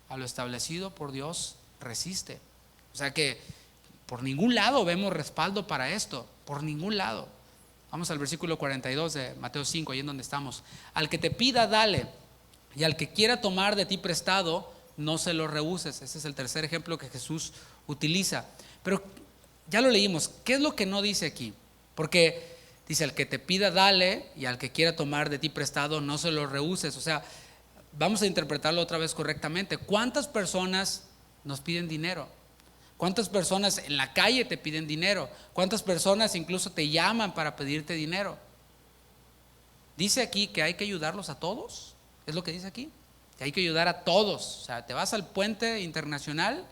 a lo establecido por Dios, resiste. O sea que por ningún lado vemos respaldo para esto, por ningún lado. Vamos al versículo 42 de Mateo 5, ahí en donde estamos. Al que te pida, dale, y al que quiera tomar de ti prestado, no se lo rehuses. Ese es el tercer ejemplo que Jesús utiliza. Pero ya lo leímos, ¿qué es lo que no dice aquí? Porque dice, al que te pida, dale, y al que quiera tomar de ti prestado, no se lo rehuses. O sea, vamos a interpretarlo otra vez correctamente. ¿Cuántas personas nos piden dinero? ¿Cuántas personas en la calle te piden dinero? ¿Cuántas personas incluso te llaman para pedirte dinero? Dice aquí que hay que ayudarlos a todos. ¿Es lo que dice aquí? Que hay que ayudar a todos. O sea, te vas al puente internacional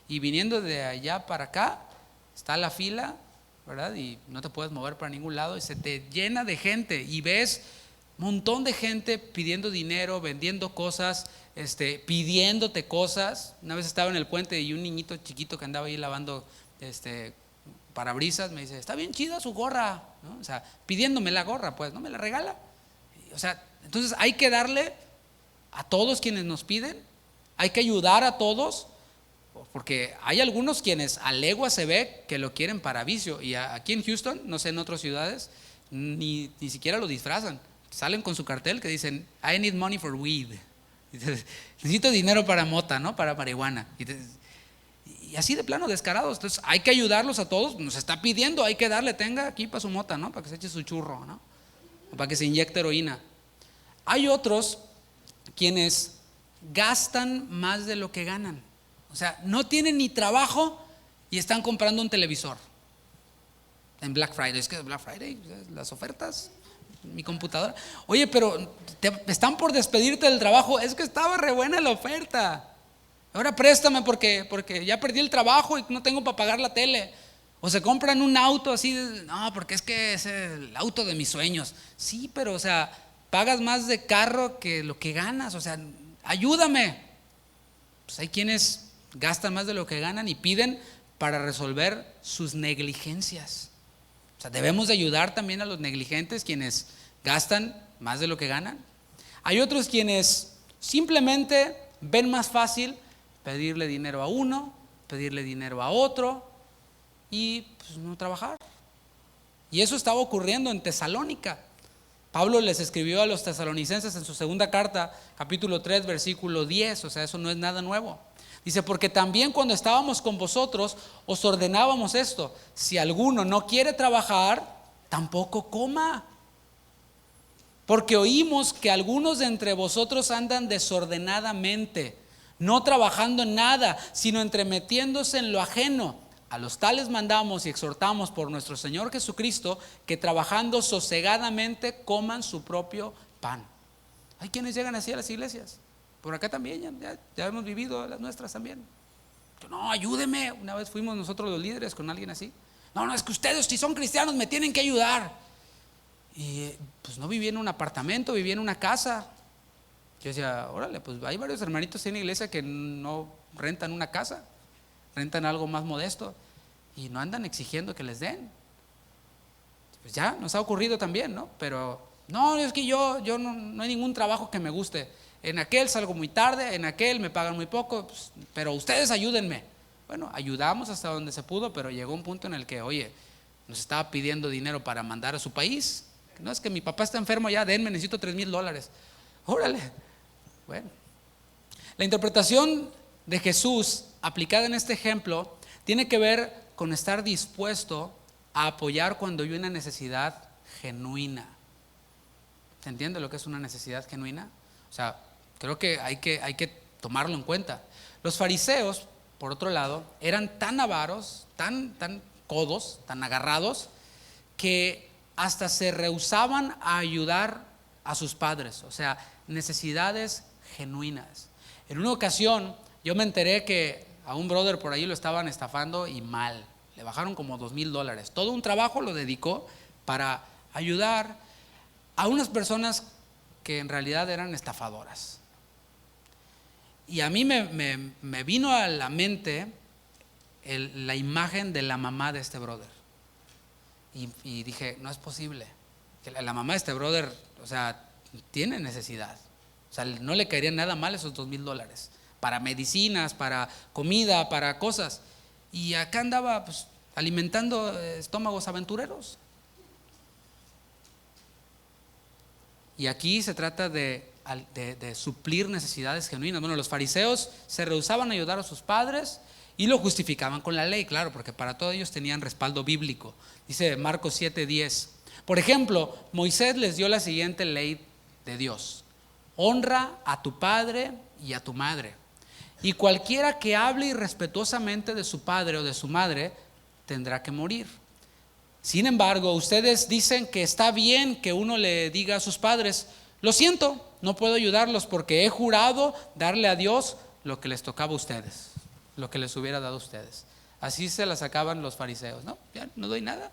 y viniendo de allá para acá, está la fila, ¿verdad? Y no te puedes mover para ningún lado y se te llena de gente y ves un montón de gente pidiendo dinero, vendiendo cosas, pidiéndote cosas. Una vez estaba en el puente y un niñito chiquito que andaba ahí lavando parabrisas me dice, está bien chida su gorra, ¿no? O sea, pidiéndome la gorra, pues, ¿no me la regala? O sea, entonces hay que darle a todos quienes nos piden, hay que ayudar a todos, porque hay algunos quienes a legua se ve que lo quieren para vicio. Y aquí en Houston, no sé en otras ciudades, ni siquiera lo disfrazan. Salen con su cartel que dicen, I need money for weed. Necesito dinero para mota, ¿no? Para marihuana. Y así de plano, descarados. Entonces hay que ayudarlos a todos. Nos está pidiendo, hay que darle, tenga aquí para su mota, ¿no? Para que se eche su churro, ¿no? O para que se inyecte heroína. Hay otros quienes gastan más de lo que ganan. O sea, no tienen ni trabajo y están comprando un televisor en Black Friday. Es que es Black Friday, las ofertas, mi computadora. Oye, pero están por despedirte del trabajo. Es que estaba re buena la oferta. Ahora préstame porque ya perdí el trabajo y no tengo para pagar la tele. O se compran un auto así, no, porque es que es el auto de mis sueños. Sí, pero o sea, pagas más de carro que lo que ganas. O sea, ayúdame. Pues hay quienes gastan más de lo que ganan y piden para resolver sus negligencias. O sea, debemos de ayudar también a los negligentes, quienes gastan más de lo que ganan. Hay otros quienes simplemente ven más fácil pedirle dinero a uno, pedirle dinero a otro y pues no trabajar. Y eso estaba ocurriendo en Tesalónica. Pablo les escribió a los tesalonicenses en su segunda carta, capítulo 3, versículo 10, o sea, eso no es nada nuevo. Dice, porque también cuando estábamos con vosotros os ordenábamos esto: si alguno no quiere trabajar, tampoco coma. Porque oímos que algunos de entre vosotros andan desordenadamente, no trabajando en nada, sino entremetiéndose en lo ajeno. A los tales mandamos y exhortamos por nuestro Señor Jesucristo que trabajando sosegadamente coman su propio pan. Hay quienes llegan así a las iglesias. Por acá también, ya hemos vivido las nuestras también. No, ayúdeme. Una vez fuimos nosotros los líderes con alguien así. No, es que ustedes si son cristianos me tienen que ayudar. Y pues no vivía en un apartamento, vivía en una casa. Yo decía, órale, pues hay varios hermanitos en la iglesia que no rentan una casa, rentan algo más modesto y no andan exigiendo que les den. Pues ya nos ha ocurrido también, ¿no? Pero no, es que yo no hay ningún trabajo que me guste. En aquel salgo muy tarde, en aquel me pagan muy poco, pues, pero ustedes ayúdenme. Bueno, ayudamos hasta donde se pudo, pero llegó un punto en el que, oye, nos estaba pidiendo dinero para mandar a su país. No, es que mi papá está enfermo, ya denme, necesito $3,000. Órale. Bueno, la interpretación de Jesús aplicada en este ejemplo tiene que ver con estar dispuesto a apoyar cuando hay una necesidad genuina. ¿Se entiende lo que es una necesidad genuina? O sea, creo que hay que tomarlo en cuenta. Los fariseos, por otro lado, eran tan avaros, tan codos, tan agarrados, que hasta se rehusaban a ayudar a sus padres. O sea, necesidades genuinas. En una ocasión yo me enteré que a un brother por ahí lo estaban estafando y mal. Le bajaron como $2,000. Todo un trabajo lo dedicó para ayudar a unas personas que en realidad eran estafadoras. Y a mí me vino a la mente la imagen de la mamá de este brother. Y dije, no es posible. Que la mamá de este brother, o sea, tiene necesidad. O sea, no le caerían nada mal esos $2,000 para medicinas, para comida, para cosas. Y acá andaba pues alimentando estómagos aventureros. Y aquí se trata de suplir necesidades genuinas. Bueno, los fariseos se rehusaban a ayudar a sus padres y lo justificaban con la ley, claro, porque para todos ellos tenían respaldo bíblico. Dice Marcos 7:10. Por ejemplo, Moisés les dio la siguiente ley de Dios: honra a tu padre y a tu madre. Y cualquiera que hable irrespetuosamente de su padre o de su madre tendrá que morir. Sin embargo, ustedes dicen que está bien que uno le diga a sus padres: lo siento, no puedo ayudarlos porque he jurado darle a Dios lo que les tocaba a ustedes, lo que les hubiera dado a ustedes. Así se la sacaban los fariseos. No, ya no doy nada,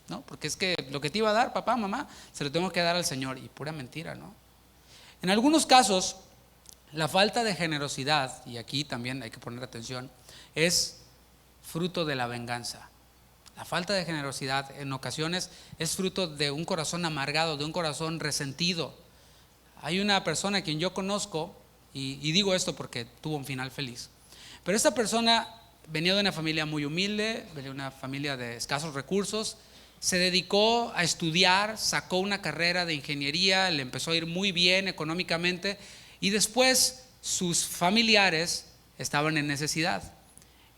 no, porque es que lo que te iba a dar, papá, mamá, se lo tengo que dar al Señor. Y pura mentira, ¿no? En algunos casos, la falta de generosidad, y aquí también hay que poner atención, es fruto de la venganza. La falta de generosidad en ocasiones es fruto de un corazón amargado, de un corazón resentido. Hay una persona a quien yo conozco, y digo esto porque tuvo un final feliz, pero esta persona venía de una familia muy humilde, venía de una familia de escasos recursos, se dedicó a estudiar, sacó una carrera de ingeniería, le empezó a ir muy bien económicamente, y después sus familiares estaban en necesidad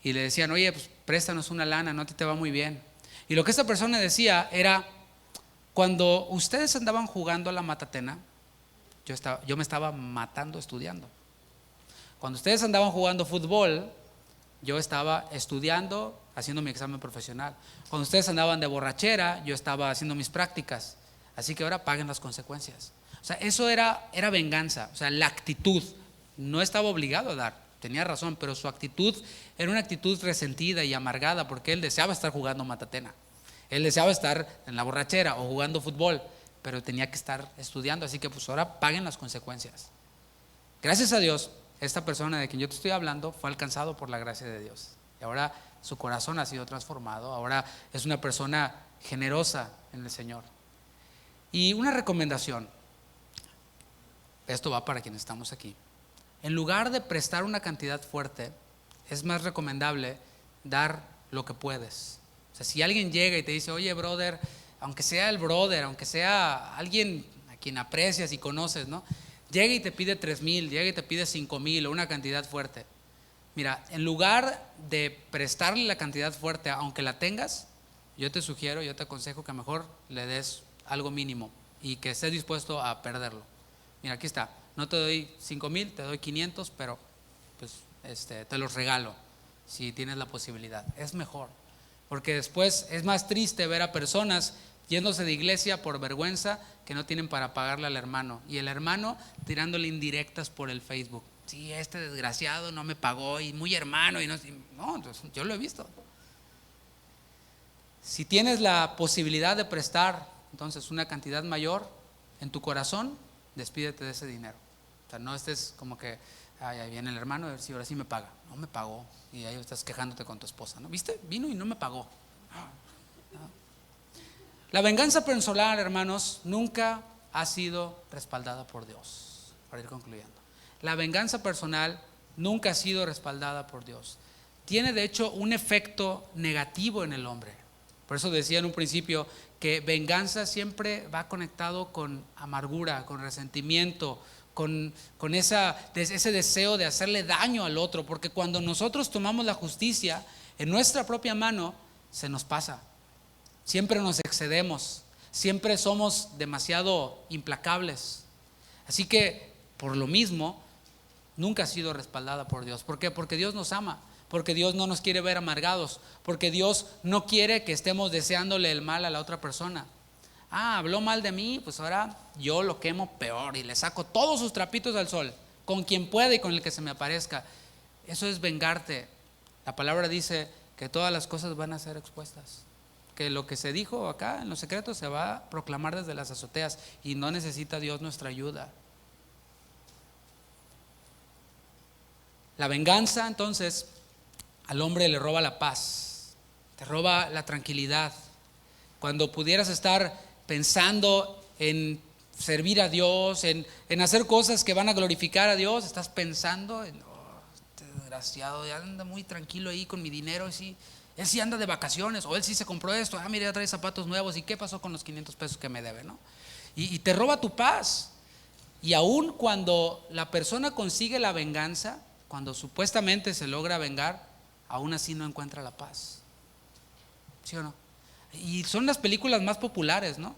y le decían: oye, pues préstanos una lana, no te va muy bien. Y lo que esta persona decía era: cuando ustedes andaban jugando a la matatena, yo me estaba matando estudiando. Cuando ustedes andaban jugando fútbol, yo estaba estudiando, haciendo mi examen profesional. Cuando ustedes andaban de borrachera, yo estaba haciendo mis prácticas. Así que ahora paguen las consecuencias. O sea, eso era venganza. O sea, la actitud. No estaba obligado a dar, tenía razón, pero su actitud era una actitud resentida y amargada, porque él deseaba estar jugando matatena. Él deseaba estar en la borrachera o jugando fútbol, pero tenía que estar estudiando. Así que pues ahora paguen las consecuencias. Gracias a Dios, esta persona de quien yo te estoy hablando fue alcanzado por la gracia de Dios. Y ahora su corazón ha sido transformado. Ahora es una persona generosa en el Señor. Y una recomendación: esto va para quienes estamos aquí. En lugar de prestar una cantidad fuerte, es más recomendable dar lo que puedes. O sea, si alguien llega y te dice, oye, brother, aunque sea el brother, aunque sea alguien a quien aprecias y conoces, ¿no? Llega y te pide 3,000, llega y te pide 5,000 o una cantidad fuerte. Mira, en lugar de prestarle la cantidad fuerte, aunque la tengas, yo te sugiero, yo te aconsejo que mejor le des algo mínimo y que estés dispuesto a perderlo. Mira, aquí está, no te doy 5,000, te doy 500, pero pues te los regalo si tienes la posibilidad. Es mejor, porque después es más triste ver a personas yéndose de iglesia por vergüenza que no tienen para pagarle al hermano, y el hermano tirándole indirectas por el Facebook. Sí, este desgraciado no me pagó y muy hermano y no, entonces, yo lo he visto. Si tienes la posibilidad de prestar entonces una cantidad mayor en tu corazón, despídete de ese dinero. O sea, no estés como que ahí viene el hermano, a ver si ahora sí me paga. No me pagó, y ahí estás quejándote con tu esposa, ¿no? ¿Viste? Vino y no me pagó. La venganza personal, hermanos, nunca ha sido respaldada por Dios. Para ir concluyendo, la venganza personal nunca ha sido respaldada por Dios. Tiene de hecho un efecto negativo en el hombre. Por eso decía en un principio que venganza siempre va conectado con amargura, con resentimiento, con ese deseo de hacerle daño al otro, porque cuando nosotros tomamos la justicia en nuestra propia mano, se nos pasa. Siempre nos excedemos, siempre somos demasiado implacables. Así que, por lo mismo, nunca ha sido respaldada por Dios. ¿Por qué? Porque Dios nos ama, porque Dios no nos quiere ver amargados, porque Dios no quiere que estemos deseándole el mal a la otra persona. Habló mal de mí, pues ahora yo lo quemo peor y le saco todos sus trapitos al sol, con quien pueda y con el que se me aparezca. Eso es vengarte. La palabra dice que todas las cosas van a ser expuestas, que lo que se dijo acá en los secretos se va a proclamar desde las azoteas, y no necesita Dios nuestra ayuda. La venganza, entonces, al hombre le roba la paz, te roba la tranquilidad. Cuando pudieras estar pensando en servir a Dios, en hacer cosas que van a glorificar a Dios, estás pensando en, este desgraciado ya anda muy tranquilo ahí con mi dinero, sí, él sí anda de vacaciones, o él sí se compró esto, mira, ya trae zapatos nuevos, ¿y qué pasó con los 500 pesos que me debe, no? Y te roba tu paz. Y aún cuando la persona consigue la venganza, cuando supuestamente se logra vengar, aún así no encuentra la paz. ¿Sí o no? Y son las películas más populares, ¿no?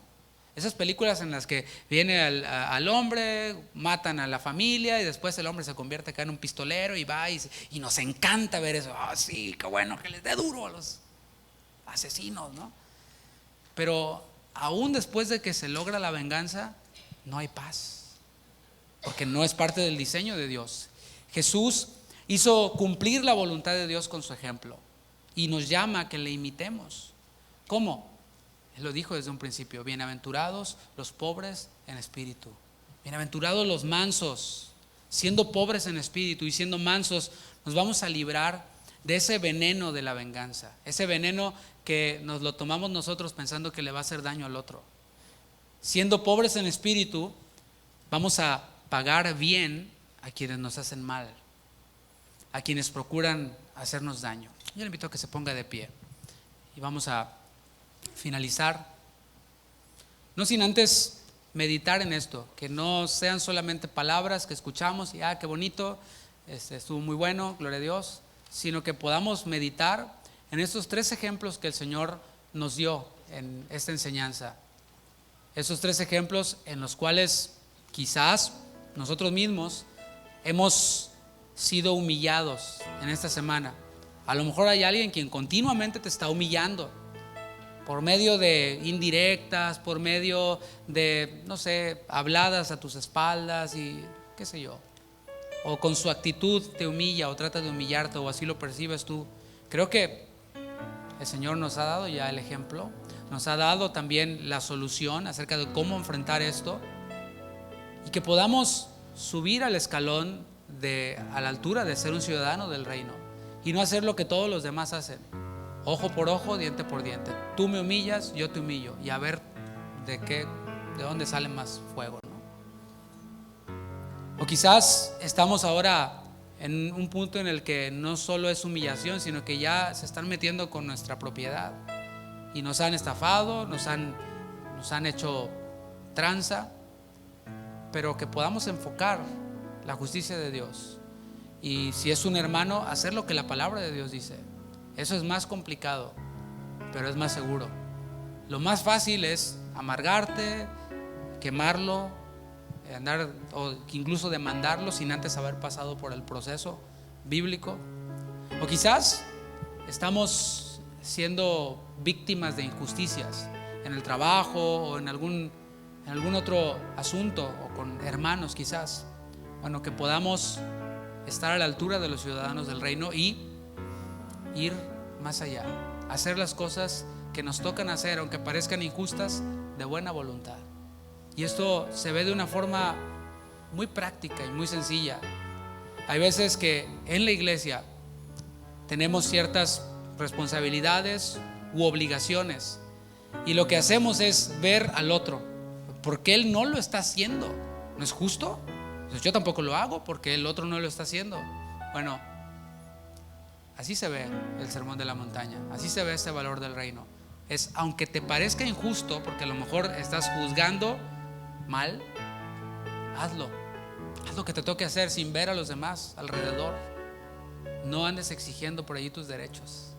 Esas películas en las que viene al hombre, matan a la familia y después el hombre se convierte acá en un pistolero y va y nos encanta ver eso. Sí, qué bueno que les dé duro a los asesinos, ¿no? Pero aún después de que se logra la venganza, no hay paz, porque no es parte del diseño de Dios. Jesús hizo cumplir la voluntad de Dios con su ejemplo y nos llama a que le imitemos. ¿Cómo? Él lo dijo desde un principio: bienaventurados los pobres en espíritu, bienaventurados los mansos. Siendo pobres en espíritu y siendo mansos, nos vamos a librar de ese veneno de la venganza, ese veneno que nos lo tomamos nosotros pensando que le va a hacer daño al otro. Siendo pobres en espíritu, vamos a pagar bien a quienes nos hacen mal, a quienes procuran hacernos daño. Yo le invito a que se ponga de pie y vamos a finalizar, no sin antes meditar en esto, que no sean solamente palabras que escuchamos y qué bonito, estuvo muy bueno, gloria a Dios, sino que podamos meditar en estos 3 ejemplos que el Señor nos dio en esta enseñanza. Esos 3 ejemplos en los cuales quizás nosotros mismos hemos sido humillados en esta semana. A lo mejor hay alguien quien continuamente te está humillando por medio de indirectas, por medio de, no sé, habladas a tus espaldas y qué sé yo, o con su actitud te humilla o trata de humillarte, o así lo percibes tú. Creo que el Señor nos ha dado ya el ejemplo, nos ha dado también la solución acerca de cómo enfrentar esto, y que podamos subir al escalón a la altura de ser un ciudadano del reino y no hacer lo que todos los demás hacen: ojo por ojo, diente por diente. Tú me humillas, yo te humillo, y a ver de dónde sale más fuego, ¿no? O quizás estamos ahora en un punto en el que no solo es humillación, sino que ya se están metiendo con nuestra propiedad y nos han estafado, nos han hecho tranza, pero que podamos enfocar la justicia de Dios. Y si es un hermano, hacer lo que la palabra de Dios dice. Eso es más complicado, pero es más seguro. Lo más fácil es amargarte, quemarlo, andar o incluso demandarlo sin antes haber pasado por el proceso bíblico. O quizás estamos siendo víctimas de injusticias en el trabajo o en algún otro asunto, o con hermanos quizás. Bueno, que podamos estar a la altura de los ciudadanos del reino y ir más allá, hacer las cosas que nos tocan hacer, aunque parezcan injustas, de buena voluntad. Y esto se ve de una forma muy práctica y muy sencilla. Hay veces que en la iglesia tenemos ciertas responsabilidades u obligaciones, y lo que hacemos es ver al otro, porque él no lo está haciendo. ¿No es justo? Pues yo tampoco lo hago porque el otro no lo está haciendo. Bueno, así se ve el sermón de la montaña, así se ve este valor del reino. Es, aunque te parezca injusto, porque a lo mejor estás juzgando mal, haz lo que te toque hacer sin ver a los demás alrededor. No andes exigiendo por allí tus derechos.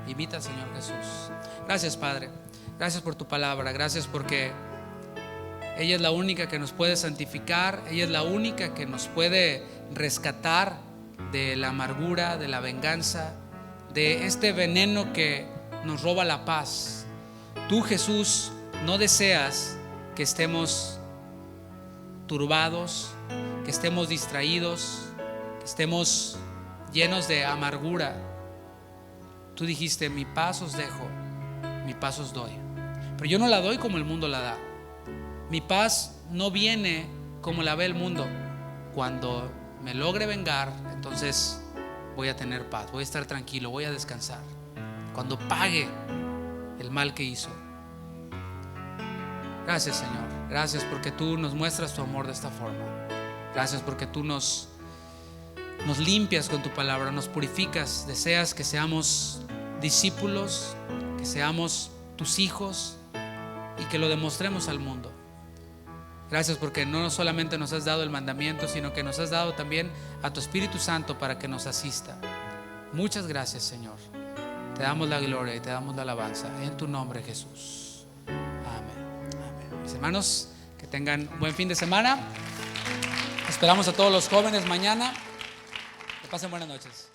Imita al Señor Jesús. Gracias, Padre, gracias por tu palabra, gracias porque ella es la única que nos puede santificar, ella es la única que nos puede rescatar de la amargura, de la venganza, de este veneno que nos roba la paz. Tú, Jesús, no deseas que estemos turbados, que estemos distraídos, que estemos llenos de amargura. Tú dijiste: mi paz os dejo, mi paz os doy. Pero yo no la doy como el mundo la da. Mi paz no viene como la ve el mundo. Cuando me logre vengar, entonces voy a tener paz, voy a estar tranquilo, voy a descansar. Cuando pague el mal que hizo. Gracias, Señor. Gracias porque tú nos muestras tu amor de esta forma. Gracias porque tú nos limpias con tu palabra, nos purificas. Deseas que seamos discípulos, que seamos tus hijos y que lo demostremos al mundo. Gracias porque no solamente nos has dado el mandamiento, sino que nos has dado también a tu Espíritu Santo para que nos asista. Muchas gracias, Señor. Te damos la gloria y te damos la alabanza en tu nombre, Jesús. Amén. Amén. Mis hermanos, que tengan un buen fin de semana. Esperamos a todos los jóvenes mañana. Que pasen buenas noches.